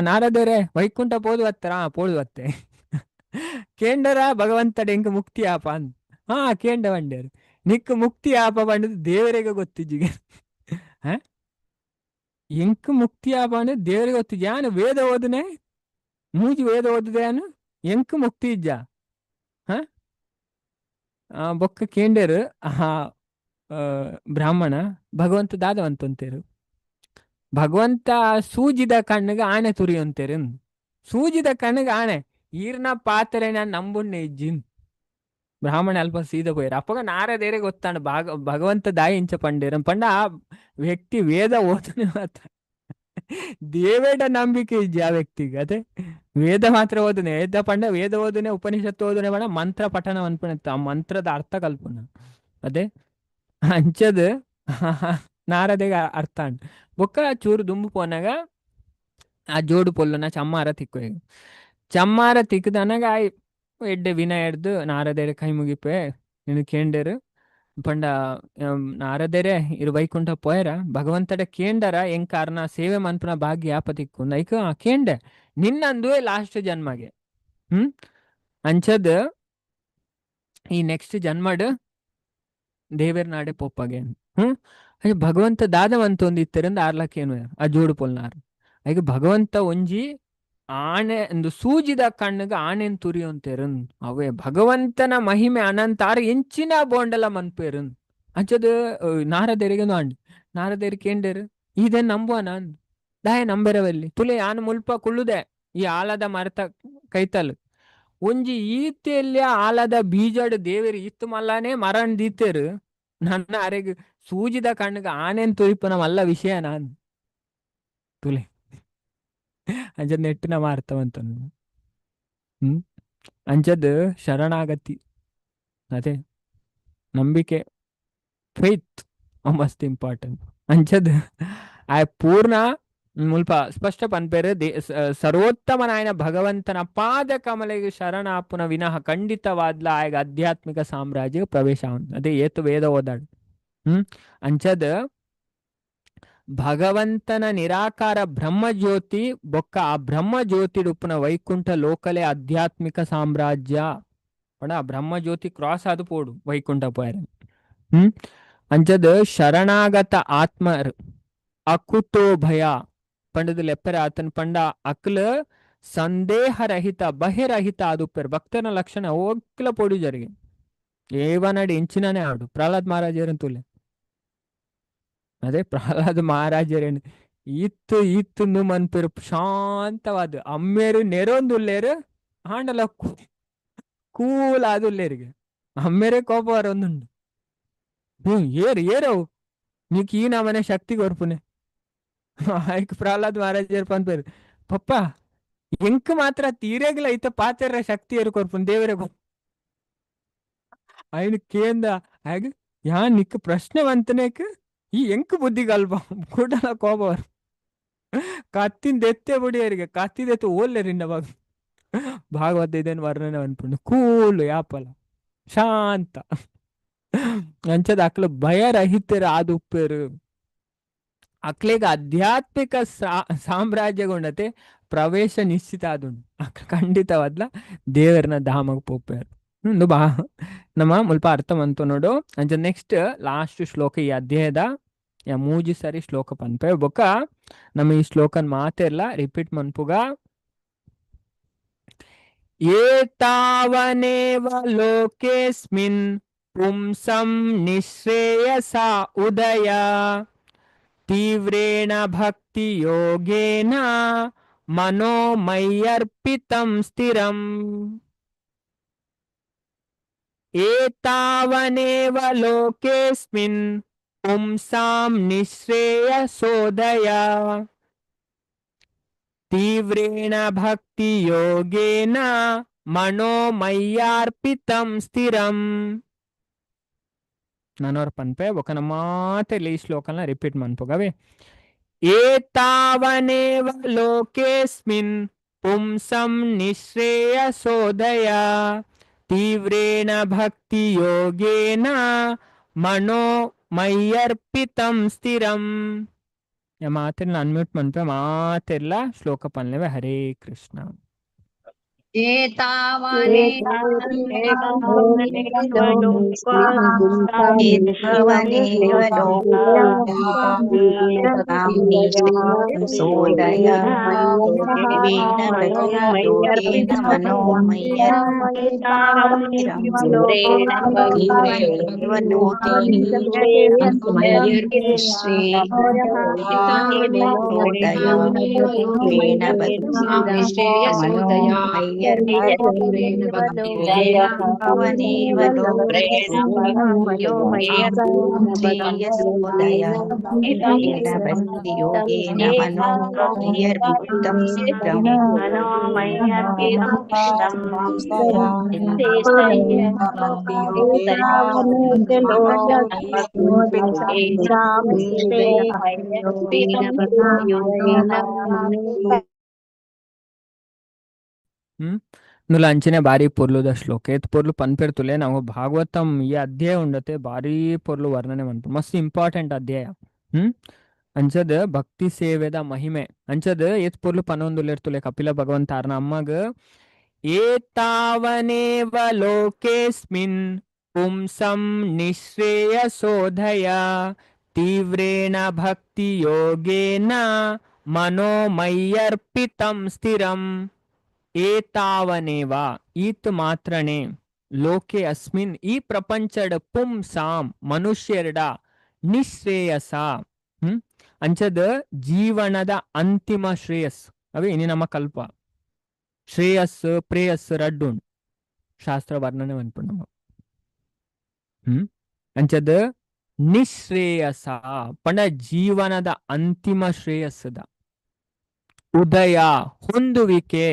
ನಾರದೇರೆ ವೈಕುಂಠ ಪೋದು ಹತ್ತರ ಪೋದು ಅತ್ತೆ ಕೇಂಡರ ಭಗವಂತಡ ಎಂಕ ಮುಕ್ತಿ ಆಪ ಅಂದ್. ಕೇಂಡ ಬಂಡೇರು ನಿಕ್ ಮುಕ್ತಿ ಆಪ ಬಂಡದು ದೇವರಿಗೆ ಗೊತ್ತಿಜ್ಜಿಗೆ. ಎಂಕ್ ಮುಕ್ತಿ ಆಪ ಅಂದ್ರೆ ದೇವರಿಗೆ ಗೊತ್ತಿಜ್ಜ. ಯಾನು ವೇದ ಓದನೆ ಮೂಜಿ ವೇದ ಓದಿದೆ ಯಾನು ಎಂಕ್ ಮುಕ್ತಿ ಇಜ್ಜ. ಬೊಕ್ಕ ಕೇಂಡೇರು ಬ್ರಾಹ್ಮಣ ಭಗವಂತ ದಾದವಂತಂತೇರು. ಭಗವಂತ ಸೂಜಿದ ಕಣ್ಣಿಗೆ ಆಣೆ ತುರಿ ಅಂತೇರು. ಸೂಜಿದ ಕಣ್ಣಿಗೆ ಆಣೆ ಈರ್ನ ಪಾತ್ರೆ ನಾನು ನಂಬುಣ್ಣೆ ಇಜ್ಜಿನ್. ಬ್ರಾಹ್ಮಣ ಅಲ್ಪ ಸೀದ ಪೋಯ್ರ ಅಪ್ಪಗ ನಾರದೇರೆ ಗೊತ್ತಾಂಡ ಭಗವಂತ ದಾಯಿ ಇಂಚ ಪಂಡೇರ ಪಂಡ ಆ ವ್ಯಕ್ತಿ ವೇದ ಓದನೆ ಮಾತ್ರ ದೇವೇಡ ನಂಬಿಕೆ ಇಜ್ಜಿ ಆ ವ್ಯಕ್ತಿಗೆ. ಅದೇ ವೇದ ಮಾತ್ರ ಓದನೆ ವೇದ ಪಂಡ ವೇದ ಓದನೆ ಉಪನಿಷತ್ತು ಓದನೆ ಪಂಡ ಮಂತ್ರ ಪಠಣ ಅನ್ಪಣ ಆ ಮಂತ್ರದ ಅರ್ಥ ಕಲ್ಪನ ಅದೇ ಅಂಚದ ನಾರದೇಗ ಅರ್ಥ ಅಂಡ್ ಬೊಕ್ಕ ಚೂರು ದುಂಬು ಪೋನಾಗ ಆ ಜೋಡು ಪೊಲ್ಲನ ಚಮ್ಮಾರ ತಿಕ್ಕು. ಚಮ್ಮಾರ ತಿಕ್ಕದನಾಗ ಎಡ್ಡೆ ವಿನ ಎಡ್ದು ನಾರದೇರೆ ಕೈ ಮುಗಿಪೆ ನೀನು ಕೇಂಡೇರು ಪಂಡ ನಾರದೇರೆ ಇರು ವೈಕುಂಠ ಪೋಯರ ಭಗವಂತಡ ಕೇಂಡರ ಎಂಕಾರನ ಸೇವೆ ಮನ್ಪುನ ಭಾಗ್ಯ ಆಪ ತಿಕ್ಕು ಐಕ ಕೇಂಡೆ ನಿನ್ನಂದುವೆ ಲಾಸ್ಟ್ ಜನ್ಮಗೆ. ಅಂಚದ್ ಈ ನೆಕ್ಸ್ಟ್ ಜನ್ಮಡ್ ದೇವೇರ್ ನಾಡೆ ಪೋಪ್ಪಗೆ ಅಯ್ಯ ಭಗವಂತ ದಾದವಂತ ಒಂದು ಇತ್ತರಿಂದ ಆರ್ಲಕ್ಕೇನು ಆ ಜೋಡು ಪೊಲ್ನಾರು ಈಗ ಭಗವಂತ ಒಂಜಿ ಆಣೆ ಒಂದು ಸೂಜಿದ ಕಣ್ಣಿಗೆ ಆಣೆನ್ ತುರಿಯೊಂತೇರನ್ ಅವೇ ಭಗವಂತನ ಮಹಿಮೆ ಅನಂತಾರ ಎಂಚಿನ ಬೋಂಡಲ ಮನ್ಪೇರನ್ ಅಂಚದ ನಾರದೇರಿಗೆ ಆಂಡ್ ನಾರದೇರಿ ಕೇಂಡೇರು ಇದೇ ನಂಬುವ ನಾನ್ ದಾಯ ನಂಬೆರವಲ್ಲಿ ತುಲೆ ಆನು ಮುಲ್ಪ ಕುಳ್ಳುದೆ ಈ ಆಲದ ಮರತ ಕೈತಲ್ ಒಂಜಿ ಈತೆಯಲ್ಲಿ ಆಲದ ಬೀಜಡ್ ದೇವೇರಿ ಇತ್ತು ಮಲ್ಲಾನೇ ಮರಣ ದೀತೇರು ನನ್ನ ಅರೆಗೆ ಸೂಜಿದ ಕಣ್ಣಿಗೆ ಆನೆನ್ ತುರಿಪನ ಮಲ್ಲ ವಿಷಯ ನಾನ್ ತುಲೆ ಅಂಚದ್ ನೆಟ್ಟಿನ ಮಾರ್ತವಂತ ಅಂಚದ್ ಶರಣಾಗತಿ ಅದೇ ನಂಬಿಕೆ ಫೇತ್ ಮಸ್ತ್ ಇಂಪಾರ್ಟೆಂಟ್ ಅಂಚದ್ ಆ ಪೂರ್ಣ ಮುಲ್ಪ ಸ್ಪಷ್ಟ ಪನ್ಪೇರು ಸರ್ವೋತ್ತಮನಾಯನ ಭಗವಂತನ ಪಾದ ಕಮಲೆಗೆ ಶರಣಾಪುನ ವಿನಃ ಖಂಡಿತವಾದ್ಲ ಆಯ್ಗ ಆಧ್ಯಾತ್ಮಿಕ ಸಾಮ್ರಾಜ್ಯ ಪ್ರವೇಶ ಅದೇ ಏತು ವೇದ ಓದಾಡ್ ಅಂಚದ್ ಭಗವಂತನ ನಿರಾಕಾರ ಬ್ರಹ್ಮಜ್ಯೋತಿ ಬೊಕ್ಕ ಆ ಬ್ರಹ್ಮಜ್ಯೋತಿ ಉಪ್ಪುನ ವೈಕುಂಠ ಲೋಕಲೆ ಆಧ್ಯಾತ್ಮಿಕ ಸಾಮ್ರಾಜ್ಯ ಪಂಡ ಆ ಬ್ರಹ್ಮಜ್ಯೋತಿ ಕ್ರಾಸ್ ಆದು ಪೋಡು ವೈಕುಂಠ ಪೋಯರ ಅಂಚದ್ ಶರಣಾಗತ ಆತ್ಮರ್ ಅಕುತೋ ಭಯ ಪಂಡದ ಲೆಪ್ಪರ ಆತನ ಪಂಡ ಅಕ್ಲ ಸಂದೇಹ ರಹಿತ ಬಹಿರಹಿತ ಆದುಪ್ಪರ್ ಭಕ್ತನ ಲಕ್ಷಣ ಹೋಗ್ಲ ಪೋಡು ಜರಿಗೆ ಏವನಡಿ ಇಂಚಿನೇ ಆಡು ಪ್ರಹ್ಲಾದ್ ಮಹಾರಾಜರಂತೂಲೆ ಅದೇ ಪ್ರಹ್ಲಾದ್ ಮಹಾರಾಜರೇನು ಇತ್ತು ಮನ್ಪೇರು ಶಾಂತವಾದ ಅಮ್ಮೇರು ನೆರೊಂದುಲ್ಲೇರು ಹಾಂಡಲ ಕೂಲ್ ಆದುಲ್ಲೇರಿಗೆ ಅಮ್ಮೇರೆ ಕೋಪವಾರ ಒಂದುಂಡು ಏರವು ನೀಕ್ ಈ ನಮನೆ ಶಕ್ತಿ ಕೊರ್ಪುನೆ ಆಯ್ಕೆ ಪ್ರಹ್ಲಾದ್ ಮಹಾರಾಜರು ಪನ್ಪೇರು ಪಪ್ಪ ಎಂಕ್ ಮಾತ್ರ ತೀರೇಗ್ಲ ಐತ ಪಾತೆರ ಶಕ್ತಿ ಏರು ಕೊರ್ಪುನ್ ದೇವರೇ ఆయన ಕೇಂದ ಹಾಗೆ ಯಾ ನಿಕ್ ಪ್ರಶ್ನೆ ವಂತನೇಕ್ ಈ ಎಂಕ್ ಬುದ್ಧಿ ಕಲ್ಪ ಕೂಡಲ ಕೋಪವರ್ ಕತ್ತಿನ ದೆತ್ತೆ ಬುಡಿಯರಿಗೆ ಕತ್ತಿದೆತ್ತು ಓಲ್ಲೆರಿಂದ ಭಾಗವತ ಇದೇನು ವರ್ಣನೆ ಅನ್ಪುಂಡು ಕೂಲು ಯಾಪಲ ಶಾಂತ ಅಂಚದ ಅಕ್ಲು ಭಯರಹಿತರ ಆದು ಉಪ್ಪೇರು ಅಕ್ಲೆಗ ಆಧ್ಯಾತ್ಮಿಕ ಸಾಮ್ರಾಜ್ಯಗೊಂಡತೆ ಪ್ರವೇಶ ನಿಶ್ಚಿತ ಆದುಂಡು ಅಕ್ಲ ಖಂಡಿತವಾದ್ಲ ದೇವರನ ಧಾಮಗ್ ಪೋಪೇರು ಬಾ ನಮ್ಮ ಮುಲ್ಪ ಅರ್ಥ ಮಂತು ನೋಡು ಅಂಚ ನೆಕ್ಸ್ಟ್ ಲಾಸ್ಟ್ ಶ್ಲೋಕ ಈ ಅಧ್ಯಾಯದ ಮೂಜಿ ಸರಿ ಶ್ಲೋಕ ಪನ್ಪೆ ಬೊಕ್ಕ ನಮ್ಮ ಈ ಶ್ಲೋಕನ್ ಮಾತೆಲ್ಲ ರಿಪೀಟ್ ಮನ್ಪುಗ ಏತಾವನೇವ ಲೋಕೇಸ್ಮಿನ್ ಪುಂಸಂ ನಿಶ್ರೇಯಸ ಉದಯ ತೀವ್ರೇಣ ಭಕ್ತಿ ಯೋಗೇನ ಮನೋಮಯ್ಯರ್ಪಿತಂ ಸ್ಥಿರಂ ಏತಾವನೇವ ಲೋಕೇಸ್ಮಿನ್ ಪುಂಸಾಂ ನಿಶ್ರೇಯಸೋದಯ ತೀವ್ರೇಣ ಭಕ್ತಿ ಯೋಗೇನ ಮನೋಮಯ್ಯಾರ್ಪಿತಂ ಸ್ಥಿರಂ. ನಾನವ್ರ ಪನ್ಪೆ ఒక ಮಾತೆಲ್ಲ ಈ ಶ್ಲೋಕನ ರಿಪೀಟ್ ಮನ್ಪೋಗವೆ ಏತಾವನೇವ ಲೋಕೇಸ್ಮಿನ್ ಪುಂಸಂ ನಿಶ್ರೇಯಸೋದಯ ತೀವ್ರೇಣ ಭಕ್ತಿ ಯೋಗೇನ ಮನೋ ಮಯ್ಯರ್ಪಿತಂ ಸ್ಥಿರಂ. ಮಾತೆಲ್ಲ ಅನ್ಮ್ಯೂಟ್ ಮನ್ಪೆ ಮಾತೆಲ್ಲ ಶ್ಲೋಕ ಪಲ್ನವೆ. ಹರೇ ಕೃಷ್ಣ. एतावनेव सोदय योगेन योगेन मनो योगेन मनो मय्यर्पितं स्थिरम् నువ్వు అంచనే భారీ పొర్లు ద శ్లోక ఏత్ పొర్లు పనిపెడుతులే ನಾವು ಭಾಗವತಂ ಈ ಅಧ್ಯಾಯ ಉಂಡತೆ ಭಾರಿ ಪೊರ್ಲು ವರ್ಣನೆ ಮಂತು ಮಸ್ತ್ ಇಂಪಾರ್ಟೆಂಟ್ ಅಧ್ಯಾಯ. ಅಂಚದ ಭಕ್ತಿ ಸೇವೆದ ಮಹಿಮೆ ಅಂಚದ ಏತ್ ಪೊರ್ಲು ಪನೊಂದುಲಿರ್ತುಲೆ ಕಪಿಲ ಭಗವಂತಾರನ ಅಮ್ಮಗ ಏತಾವನೇವ ಲೋಕೇಸ್ಮಿನ್ ಪುಂಸಂ ನಿಶ್ರೇಯಸೋಧಯ ತೀವ್ರೇಣ ಭಕ್ತಿ ಯೋಗೇನ ಮನೋಮಯ್ಯರ್ಪಿತಂ ಸ್ಥಿರಂ. ಏತಾವನೇವ ಈತ್ ಮಾತ್ರನೇ ಲೋಕೆ ಅಸ್ಮಿನ್ ಈ ಪ್ರಪಂಚಡ ಪುಂಸಾಂ ಮನುಷ್ಯರಡ ನಿಶ್ರೇಯಸ ಅಂಚದ ಜೀವನದ ಅಂತಿಮ ಶ್ರೇಯಸ್ ಅವೇ ಇನಿ ನಮ್ಮ ಕಲ್ಪ ಶ್ರೇಯಸ್ಸು ಪ್ರೇಯಸ್ಸು ರಡ್ಡುಂಡು ಶಾಸ್ತ್ರ ವರ್ಣನೆ ಅನ್ಪು ನಮ್ಮ ಅಂಚದ ನಿಶ್ರೇಯಸ ಪಂಡ ಜೀವನದ ಅಂತಿಮ ಶ್ರೇಯಸ್ಸದ ಉದಯ ಹೊಂದುವಿಕೆ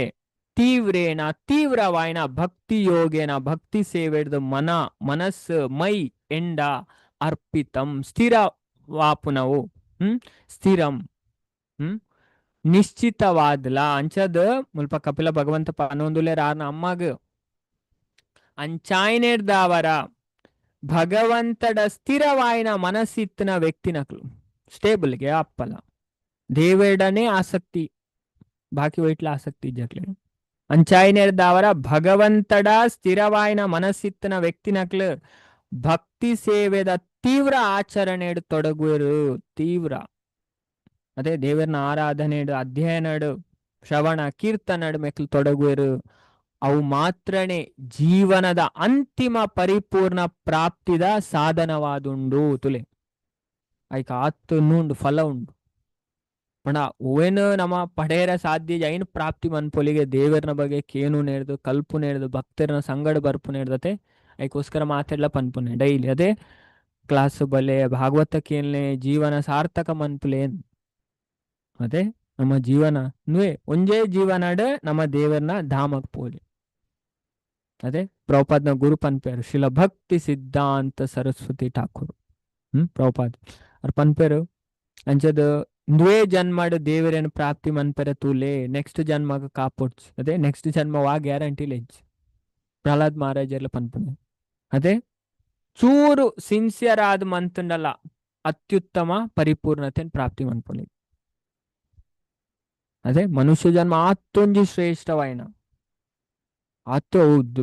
ತೀವ್ರೇನ ತೀವ್ರವಾಯಿನ ಭಕ್ತಿ ಯೋಗೇನ ಭಕ್ತಿ ಸೇವೆಡ್ದು ಮನಸ್ಸು ಮೈ ಎಂಡ ಅರ್ಪಿತಂ ಸ್ಥಿರವಾಪುನವು ಸ್ಥಿರಂ ನಿಶ್ಚಿತವಾದ್ಲ ಅಂಚದ ಮುಲ್ಪ ಕಪಿಲ ಭಗವಂತ ಪನೊಂದುಲೆ ರಾರ್ನ ಅಮ್ಮಗ ಅಂಚಾಯ್ನೆಡ್ದಾವರ ಭಗವಂತಡ ಸ್ಥಿರವಾಯಿನ ಮನಸ್ಸಿತ್ತಿನ ವ್ಯಕ್ತಿನಕ್ಲು ಸ್ಟೇಬಲ್ಗೆ ಅಪ್ಪಲ ದೇವೇಡನೇ ಆಸಕ್ತಿ ಬಾಕಿ ವೈಟ್ಲ ಆಸಕ್ತಿ ಜಕ್ಲೆ ಅಂಚಾಯ್ನೆಡ್ದಾವರ ಭಗವಂತಡ ಸ್ಥಿರವಾಯಿನ ಮನಸ್ಸಿತ್ತಿನ ವ್ಯಕ್ತಿನಕ್ಲು ಭಕ್ತಿ ಸೇವೆದ ತೀವ್ರ ಆಚರಣೆಡು ತೊಡಗುವರು. ತೀವ್ರ ಅದೇ ದೇವರನ ಆರಾಧನೆಡು ಅಧ್ಯಯನಡು ಶ್ರವಣ ಕೀರ್ತನಡು ಮೆಕ್ಲು ತೊಡಗುವರು. ಅವು ಮಾತ್ರನೇ ಜೀವನದ ಅಂತಿಮ ಪರಿಪೂರ್ಣ ಪ್ರಾಪ್ತಿದ ಸಾಧನವಾದುಂಡು ತುಲೆ ಐಕ ಆತ್ತು ನುಂಡು ಫಲ ಉಂಡು ಪಂಡ ಓವೇನು ನಮ್ಮ ಪಡೆಯರ ಸಾಧ್ಯ ಜೈನ್ ಪ್ರಾಪ್ತಿ ಮನ್ಪೊಲಿಗೆ ದೇವರನ ಬಗ್ಗೆ ಕೇನು ನೇಡ್ದು ಕಲ್ಪು ನೇಡ್ದು ಭಕ್ತರನ ಸಂಗಡ ಬರ್ಪು ನೇಡ್ದತೆ ಐಕೋಸ್ಕರ ಮಾತೆಲ್ಲ ಪನ್ಪುನೆ ಡೈಲಿ ಅದೇ ಕ್ಲಾಸ್ ಬಲೆ ಭಾಗವತಕ್ಕೇನ್ಲೆ ಜೀವನ ಸಾರ್ಥಕ ಮನ್ಪುಲೇನ್ ಅದೇ ನಮ್ಮ ಜೀವನ ನುವೆ ಒಂಜೇ ಜೀವನಡ ನಮ್ಮ ದೇವರನ ಧಾಮಕ್ ಪೋಲಿ ಅದೇ ಪ್ರಭುಪಾದ್ನ ಗುರು ಪನ್ಪೇರು ಶಿಲ ಭಕ್ತಿ ಸಿದ್ಧಾಂತ ಸರಸ್ವತಿ ಠಾಕೂರ್ ಪ್ರಭುಪಾದ್ ಅವ್ರ ಪನ್ಪೇರು ಅಂಚದ ನುವೆ ಜನ್ಮಡ ದೇವರೇನು ಪ್ರಾಪ್ತಿ ಮನ್ಪೆರ ತೂಲೆ ನೆಕ್ಸ್ಟ್ ಜನ್ಮಗ ಕಾಪೊಡ್ಸ್ ಅದೇ ನೆಕ್ಸ್ಟ್ ಜನ್ಮವಾ ಗ್ಯಾರಂಟಿ ಲೆಜ್ ಪ್ರಹ್ಲಾದ್ ಮಹಾರಾಜ್ ಎಲ್ಲ ಪನ್ಪನೆ ಅದೇ ಚೂರು ಸಿನ್ಸಿಯರ್ ಆದ ಮಂತಂಡಲ್ಲ ಅತ್ಯುತ್ತಮ ಪರಿಪೂರ್ಣತೆ ಪ್ರಾಪ್ತಿ ಮನ್ಪೊಲಿ ಅದೇ ಮನುಷ್ಯ ಜನ್ಮ ಆತ್ತೊಂಜಿ ಶ್ರೇಷ್ಠವಾಯಿನ ಆತು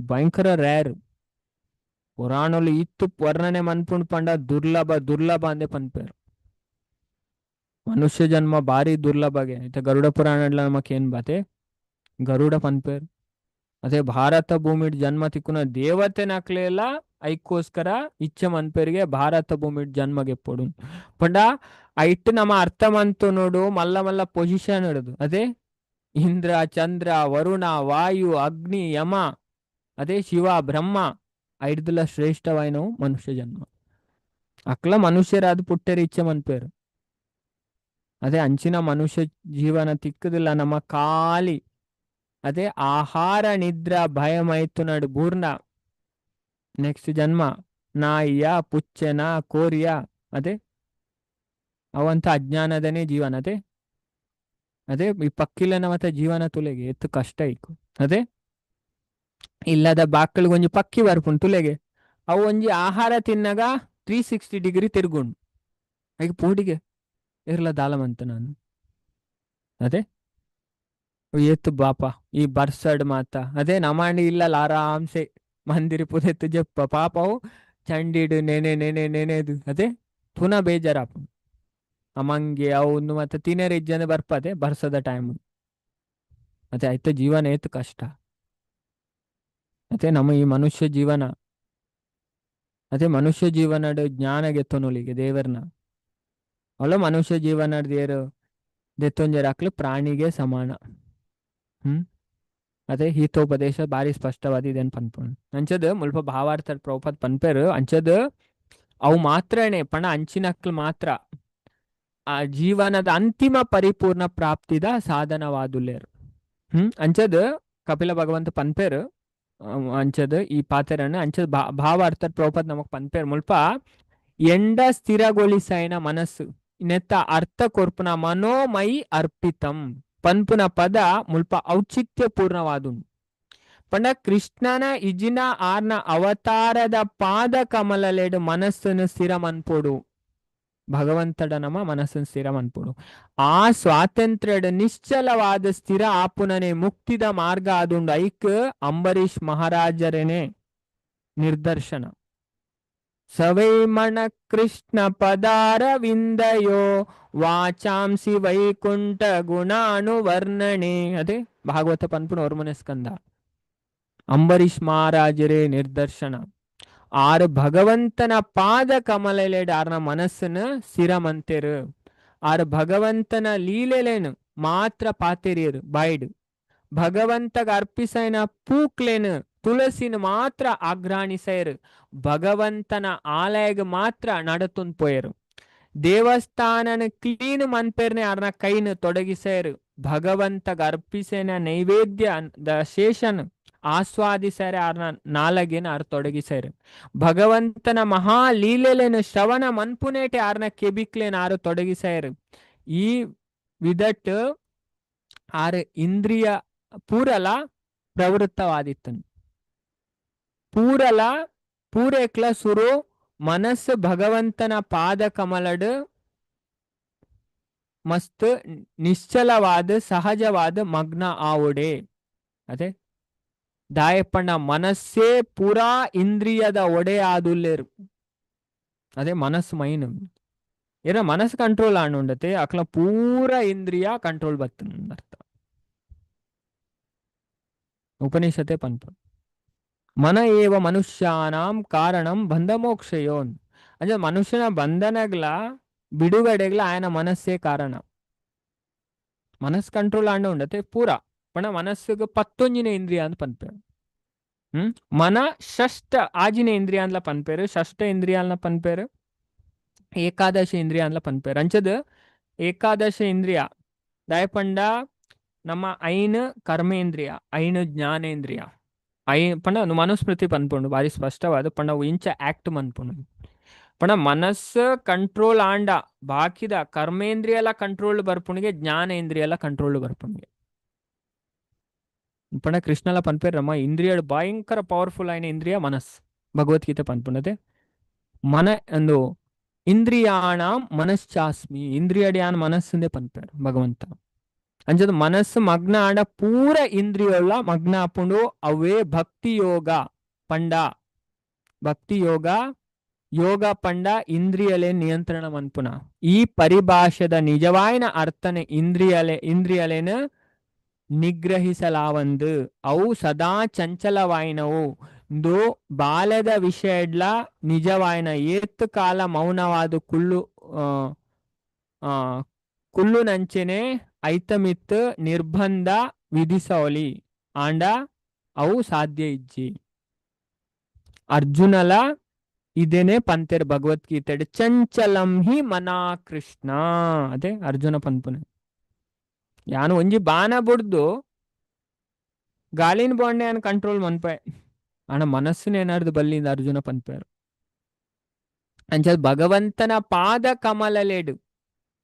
ಭಯಂಕರ ರೇರ್ ಪುರಾಣಲು ಇತ್ತು ವರ್ಣನೆ ಮನ್ಪುಂಡ್ ಪಂಡ ದುರ್ಲಭ ಅಂದೆ ಪನ್ಪೇರು ಮನುಷ್ಯ ಜನ್ಮ ಭಾರಿ ದುರ್ಲಭಗೆ ಐತೆ ಗರುಡ ಪುರಾಣ ನಮಕ್ ಏನ್ ಬಾತೆ ಗರುಡ ಪನ್ಪೇರು ಅದೇ ಭಾರತ ಭೂಮಿಡ್ ಜನ್ಮ ತಿಕ್ಕುನ ದೇವತೆ ನಕ್ಲೆಲ್ಲ ಐಕೋಸ್ಕರ ಇಚ್ಛೆ ಮನ್ಪೇರಿಗೆ ಭಾರತ ಭೂಮಿಡ್ ಜನ್ಮಗೆ ಪೊಡು ಪಂಡ ಐಟ್ ನಮ್ಮ ಅರ್ಥ ಮಂತು ನೋಡು ಮಲ್ಲ ಪೊಸಿಷನ್ ಹಿಡಿದು ಅದೇ ಇಂದ್ರ ಚಂದ್ರ ವರುಣ ವಾಯು ಅಗ್ನಿ ಯಮ ಅದೇ ಶಿವ ಬ್ರಹ್ಮ ಐಡ್ದಲ್ಲ ಶ್ರೇಷ್ಠವಾಯಿನವು ಮನುಷ್ಯ ಜನ್ಮ ಅಕ್ಲ ಮನುಷ್ಯರಾದ ಪುಟ್ಟೆರ ಇಚ್ಛೆ ಮನ್ಪೇರು ಅದೇ ಅಂಚಿನ ಮನುಷ್ಯ ಜೀವನ ತಿಕ್ಕದಿಲ್ಲ ನಮ್ಮ ಖಾಲಿ ಅದೇ ಆಹಾರ ನಿದ್ರ ಭಯಮೈತು ನಡು ಬೂರ್ಣ ನೆಕ್ಸ್ಟ್ ಜನ್ಮ ನಾಯಿಯ ಪುಚ್ಚೆನ ಕೋರಿಯ ಅದೇ ಅವಂತ ಅಜ್ಞಾನದನೇ ಜೀವನ ಅದೇ ಈ ಪಕ್ಕಿಲನ ಮತ್ತೆ ಜೀವನ ತುಲೆಗೆ ಎತ್ತು ಕಷ್ಟ ಇಕ್ಕು ಅದೇ ಇಲ್ಲದ ಬಾಕ್ಕಳಿಗೆ ಒಂಜಿ ಪಕ್ಕಿ ಬರ್ಪುಂಡು ತುಲೆಗೆ ಅವು ಒಂಜಿ ಆಹಾರ ತಿನ್ನಗ 360 ಡಿಗ್ರಿ ತಿರ್ಗುಂಡು ಈಗ ಪೂಡಿಗೆ ಇರ್ಲ ದಾಲಮಂತ ನಾನು ಅದೇ ಏತು ಬಾಪ ಈ ಬರ್ಸಡ್ ಮಾತ ಅದೇ ನಮಾಂಡಿ ಇಲ್ಲಲ್ಲ ಆರಾಮ್ಸೆ ಮಂದಿರಿ ಪುದೆತ್ತು ಜಪ್ಪ ಪಾಪವು ಚಂಡಿಡು ನೆನೆ ನೆನೆ ನೆನೆದು ಅದೇ ಪುನಃ ಬೇಜಾರಾಪ ಅಮ್ಮಂಗೆ ಅವನು ಮತ್ತೆ ತಿನ್ನರ ಇಜ್ಜನೆ ಬರ್ಪದೆ ಬರ್ಸದ ಟೈಮ್ ಮತ್ತೆ ಆಯ್ತು ಜೀವನ ಏತು ಕಷ್ಟ ಮತ್ತೆ ನಮ್ಮ ಈ ಮನುಷ್ಯ ಜೀವನ ಅದೇ ಮನುಷ್ಯ ಜೀವನದ ಜ್ಞಾನ ಗೆತ್ತನೊಲಿಗೆ ದೇವರನ್ನ ಅವಳ ಮನುಷ್ಯ ಜೀವನ ದೇರು ದೆತ್ತೊಂಜರಾಕ್ಲು ಪ್ರಾಣಿಗೆ ಸಮಾನ ಅದೇ ಹಿತೋಪದೇಶ ಬಾರಿ ಸ್ಪಷ್ಟವಾದ ಇದೇನು ಪನ್ಪುಣ್ ಅಂಚದ ಮುಲ್ಪ ಭಾವಾರ್ಥ ಪ್ರಭುಪಾದ್ ಪನ್ಪೇರು ಅಂಚದ ಅವು ಮಾತ್ರನೇ ಪಣ ಅಂಚಿನಕ್ಲು ಮಾತ್ರ ಆ ಜೀವನದ ಅಂತಿಮ ಪರಿಪೂರ್ಣ ಪ್ರಾಪ್ತಿದ ಸಾಧನವಾದುಲ್ಲೇರು ಅಂಚದ ಕಪಿಲ ಭಗವಂತ ಪನ್ಪೇರು ಅಂಚದ ಈ ಪಾತೆರನ್ನ ಅಂಚದ ಭಾವಾರ್ಥ ಪ್ರಭುಪಾದ್ ನಮಕ್ ಪನ್ಪೇರು ಮುಲ್ಪ ಎಂಡ ಸ್ಥಿರಗೊಳಿಸೈನ ಮನಸ್ಸು ನೆತ್ತ ಅರ್ಥ ಕೊರ್ಪುನ ಮನೋಮಯಿ ಅರ್ಪಿತಂ ಪನ್ಪುನ ಪದ ಮುಲ್ಪ ಔಚಿತ್ಯಪೂರ್ಣವಾದು ಪಂಡ ಕೃಷ್ಣನ ಇಜಿನ ಆರ್ನ ಅವತಾರದ ಪಾದ ಕಮಲಲೆಡು ಮನಸ್ಸನ್ನು ಸ್ಥಿರ ಮನ್ಪೋಡು ಭಗವಂತಡ ನಮ್ಮ ಮನಸ್ಸನ್ನು ಸ್ಥಿರ ಮನ್ಪೋಡು ಆ ಸ್ವಾತಂತ್ರ್ಯದ ನಿಶ್ಚಲವಾದ ಸ್ಥಿರ ಆಪುನನೆ ಮುಕ್ತಿದ ಮಾರ್ಗ ಆದುಂಡು ಐಕ್ ಅಂಬರೀಷ್ ಮಹಾರಾಜರೇನೆ ನಿರ್ದರ್ಶನ ಸವೈಮಣ ಕೃಷ್ಣ ಪದಾರವಿಂದಯೋ ವಾಚಾಂಸಿ ವೈಕುಂಠ ಗುಣಾನುವರ್ಣನೆ ಅದೇ ಭಾಗವತ ಪನ್ಪುಣ ಹೊರಮನೆ ಸ್ಕಂದ ಅಂಬರೀಷ್ ಮಹಾರಾಜರೇ ನಿರ್ದರ್ಶನ ಆರು ಭಗವಂತನ ಪಾದ ಕಮಲೆಲೆಡ್ ಆರ್ನ ಮನಸ್ಸನ್ನ ಸ್ಥಿರಮಂತೆರು ಆರು ಭಗವಂತನ ಲೀಲೆಲೇನು ಮಾತ್ರ ಪಾತೆರಿಯರು ಬಾಯ್ಡು ಭಗವಂತಗ ಅರ್ಪಿಸೈನ ಪೂಕ್ಲೇನು ತುಳಸಿನ ಮಾತ್ರ ಆಗ್ರಾಣಿಸೈರು ಭಗವಂತನ ಆಲಯಗ ಮಾತ್ರ ನಡತುನ್ ಪೋಯರು ದೇವಸ್ಥಾನನ ಕ್ಲೀನ್ ಮನ್ಪೇರ್ನೆ ಆರ್ನ ಕೈನು ತೊಡಗಿಸೈರು ಭಗವಂತಗ ಅರ್ಪಿಸೇನ ನೈವೇದ್ಯ ಶೇಷನ್ ಆಸ್ವಾದಿಸರೆ ಆರ್ನ ನಾಲಗೇನ ಆರ್ ತೊಡಗಿಸೈರು ಭಗವಂತನ ಮಹಾ ಲೀಲೆಲೇನು ಶ್ರವಣ ಮನ್ಪುನೇಟೆ ಆರ್ನ ಕೆಬಿಕ್ಲೇನ ಆರು ತೊಡಗಿಸೈರು ಈ ವಿದಟ್ ಆರು ಇಂದ್ರಿಯ ಪೂರಲ ಪ್ರವೃತ್ತವಾದಿತ್ತನು ಪೂರೆಕ್ಲ ಸುರು ಮನಸ್ಸು ಭಗವಂತನ ಪಾದ ಕಮಲಡ್ ಮಸ್ತ್ ನಿಶ್ಚಲವಾದ ಸಹಜವಾದ ಮಗ್ನ ಆವುಡೆ ಅದೇ ದಾಯಪ್ಪಣ್ಣ ಮನಸ್ಸೇ ಪೂರಾ ಇಂದ್ರಿಯದ ಒಡೆ ಆದುಲ್ಲೇರು ಅದೇ ಮನಸ್ಸು ಮೈನ್ ಏನ ಮನಸ್ಸು ಕಂಟ್ರೋಲ್ ಆಂಡುಂಡತೆ ಅಕ್ಲ ಪೂರ ಇಂದ್ರಿಯ ಕಂಟ್ರೋಲ್ ಬರ್ತನ ಅರ್ಥ ಉಪನಿಷತೆ ಪನ್ಪ ಮನ ಏವ ಮನುಷ್ಯಾನಾಂ ಕಾರಣಂ ಬಂಧ ಮೋಕ್ಷಯೋನ್ ಅಂದ್ರೆ ಮನುಷ್ಯನ ಬಂಧನಗ್ಲ ಬಿಡುಗಡೆಗ್ಲ ಆಯನ ಮನಸ್ಸೇ ಕಾರಣ ಮನಸ್ಸು ಕಂಟ್ರೋಲ್ ಆಂಡ ಉಂಡತೆ ಪೂರ ಪಣ ಮನಸ್ಸಿಗೆ 11 ಇಂದ್ರಿಯ ಅಂತ ಪನ್ಪೇರು ಮನ ಷಷ್ಠ ಆಜಿನ ಇಂದ್ರಿಯ ಅಂದ್ಲ ಪನ್ಪೇರು ಷಷ್ಠ ಇಂದ್ರಿಯ ಅನ್ಲ ಪನ್ಪೇರು ಏಕಾದಶ ಇಂದ್ರಿಯ ಅಂದ್ಲ ಪನ್ಪೇರು ಅಂಚದ ಏಕಾದಶ ಇಂದ್ರಿಯ ದಯಪಂಡ ನಮ್ಮ ಐನ್ ಕರ್ಮೇಂದ್ರಿಯ ಐನ್ ಜ್ಞಾನೇಂದ್ರಿಯ ಪಂಡ ಮನುಸ್ಮೃತಿ ಪನ್ಪುಂಡು ಬಾರಿ ಸ್ಪಷ್ಟವಾದ ಪಂಡ ಇಂಚ ಆಕ್ಟ್ ಮನ್ಪುಂಡು ಪಂಡ ಮನಸ್ಸು ಕಂಟ್ರೋಲ್ ಆಂಡ ಬಾಕಿದ ಕರ್ಮೇಂದ್ರಿಯಲ ಕಂಟ್ರೋಲ್ ಬರ್ಪುಣಿಗೆ ಜ್ಞಾನೇಂದ್ರಿಯಲ ಕಂಟ್ರೋಲ್ ಬರ್ಪುಣಿಗೆ ಪಂಡ ಕೃಷ್ಣಲ ಪನ್ಪೇರು ರಮ್ಮ ಇಂದ್ರಿಯ ಭಯಂಕರ ಪವರ್ಫುಲ್ ಆಯ್ನ ಇಂದ್ರಿಯ ಮನಸ್ ಭಗವದ್ಗೀತೆ ಪನ್ಪುಂಡತೆ ಮನ ಒಂದು ಇಂದ್ರಿಯಾಣ ಮನಶ್ಚಾಸ್ಮಿ ಇಂದ್ರಿಯಡ್ಯಾನ್ ಮನಸ್ಸಂದೇ ಪನ್ಪೇರು ಭಗವಂತ ಅಂಚದ ಮನಸ್ಸು ಮಗ್ನ ಆಂಡ ಪೂರ ಇಂದ್ರಿಯೋಳ ಮಗ್ನ ಆಪುಂಡು ಅವೇ ಭಕ್ತಿ ಯೋಗ ಪಂಡ ಭಕ್ತಿ ಯೋಗ ಪಂಡ ಇಂದ್ರಿಯಲೆ ನಿಯಂತ್ರಣ ಮನ್ಪುನ ಈ ಪರಿಭಾಷೆದ ನಿಜವಾಯಿನ ಅರ್ಥನೆ ಇಂದ್ರಿಯಲೇನ ನಿಗ್ರಹಿಸಲಾವಂದು ಅವು ಸದಾ ಚಂಚಲವಾಯಿನವು ಇಂದು ಬಾಲ್ಯದ ವಿಷಯಡ್ಲ ನಿಜವಾಯಿನ ಏತ್ತು ಕಾಲ ಮೌನವಾದ ಕುಳ್ಳು ನಂಚೆನೆ ಐತಮಿತ್ತು ನಿರ್ಬಂಧ ವಿಧಿಸೋಲಿ ಆಂಡ ಅವು ಸಾಧ್ಯ ಇಜ್ಜಿ ಅರ್ಜುನಲ ಇದೇನೆ ಪಂತೆರ್ ಭಗವದ್ಗೀತೆ ಚಂಚಲಂ ಹಿ ಮನಾ ಕೃಷ್ಣ ಅದೇ ಅರ್ಜುನ ಪನ್ಪುನೆ ಯಾನು ಒಂಜಿ ಬಾನ ಬುಡ್ದು ಗಾಲಿನ ಬಾಂಡೆ ಅನ್ ಕಂಟ್ರೋಲ್ ಮನ್ಪೆ ಆಣ ಮನಸ್ಸಿನ ಏನಾರ್ದು ಬಲ್ಲಿಂದ ಅರ್ಜುನ ಪನ್ಪೇರು ಅಂಚ ಭಗವಂತನ ಪಾದ ಕಮಲಲೇಡು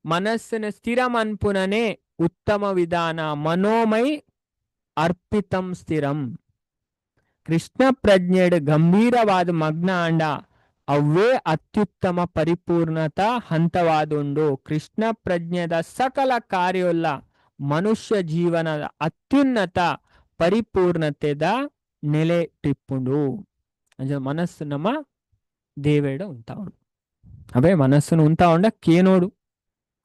ಮನಸ್ಸಿನ ಸ್ಥಿರ ಮನ್ಪುನನೆ ಉತ್ತಮ ವಿಧಾನ ಮನೋಮೈ ಅರ್ಪಿತಂ ಸ್ಥಿರಂ ಕೃಷ್ಣ ಪ್ರಜ್ಞೆಡ್ ಗಂಭೀರವಾದ ಮಗ್ನ ಆಂಡ ಅವೇ ಅತ್ಯುತ್ತಮ ಪರಿಪೂರ್ಣತಾ ಹಂತವಾದುಂಡು. ಕೃಷ್ಣ ಪ್ರಜ್ಞೆದ ಸಕಲ ಕಾರ್ಯೋಲ್ಲ ಮನುಷ್ಯ ಜೀವನದ ಅತ್ಯುನ್ನತ ಪರಿಪೂರ್ಣತೆದ ನೆಲೆ ಟಿಪ್ಪುಂಡು. మనస్సు నమ దేవేడ ఉంటా ఉండు. అవే మనస్సును ఉంటా ఉండ కేనోడు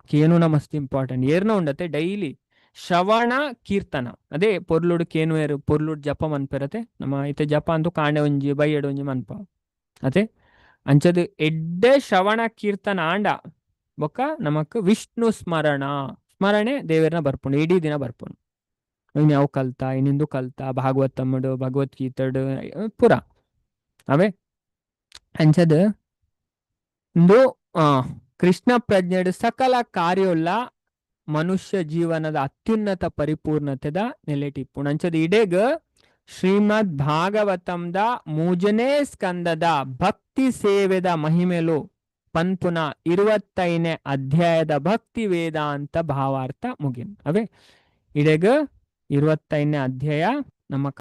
కేనున మస్తు ఇంపార్టెంట్. ఏర్న ఉండతే ಡೈಲಿ ಶ್ರವಣ ಕೀರ್ತನ ಅದೇ ಪೊರ್ಲುಡು ಕೇನುವೇರು ಪೊರ್ಲುಡು ಜಪ ಮನ್ಪೆರತೆ ನಮ್ಮ ಐತೆ ಜಪ ಅಂತೂ ಕಾಂಡೆ ಒಂಜಿ ಬೈಯಡು ಒಂಜಿ ಮನ್ಪ ಅದೇ ಅಂಚದು ಎಡ್ಡೆ ಶ್ರವಣ ಕೀರ್ತನ ಆಂಡ ಬೊಕ್ಕ ನಮಕ್ ವಿಷ್ಣು ಸ್ಮರಣೆ ದೇವೇರ್ನ ಬರ್ಪುಂಡು ಇಡೀ ದಿನ ಬರ್ಪುಂಡು. ಇನ್ ಯಾವ ಕಲ್ತಾ ಇನ್ನಿಂದು ಕಲ್ತಾ ಭಾಗವತಮ್ಮಡು ಭಗವದ್ಗೀತಡು ಪುರ ಅವೇ ಅಂಚದು ಇಂದು ಕೃಷ್ಣ ಪ್ರಜ್ಞೆಡು ಸಕಲ ಕಾರ್ಯೋಲ್ಲ ಮನುಷ್ಯ ಜೀವನದ ಅತ್ಯುನ್ನತ ಪರಿಪೂರ್ಣತೆದ ನೆಲೆಟಿಪ್ಪುಂಡು. ಅಂಚದು ಇಡೆಗ್ ಶ್ರೀಮದ್ ಭಾಗವತಂದ 3ನೇ ಸ್ಕಂದದ ಭಕ್ತಿ ಸೇವೆದ ಮಹಿಮೆಲು ಪನ್ಪುನ 25ನೇ ಅಧ್ಯಾಯದ ಭಕ್ತಿ ವೇದಾಂತ ಭಾವಾರ್ಥ ಮುಗಿನ್. ಅವೇ ಇಡೆಗ್ 25ನೇ ಅಧ್ಯಾಯ ನಮ್ಮ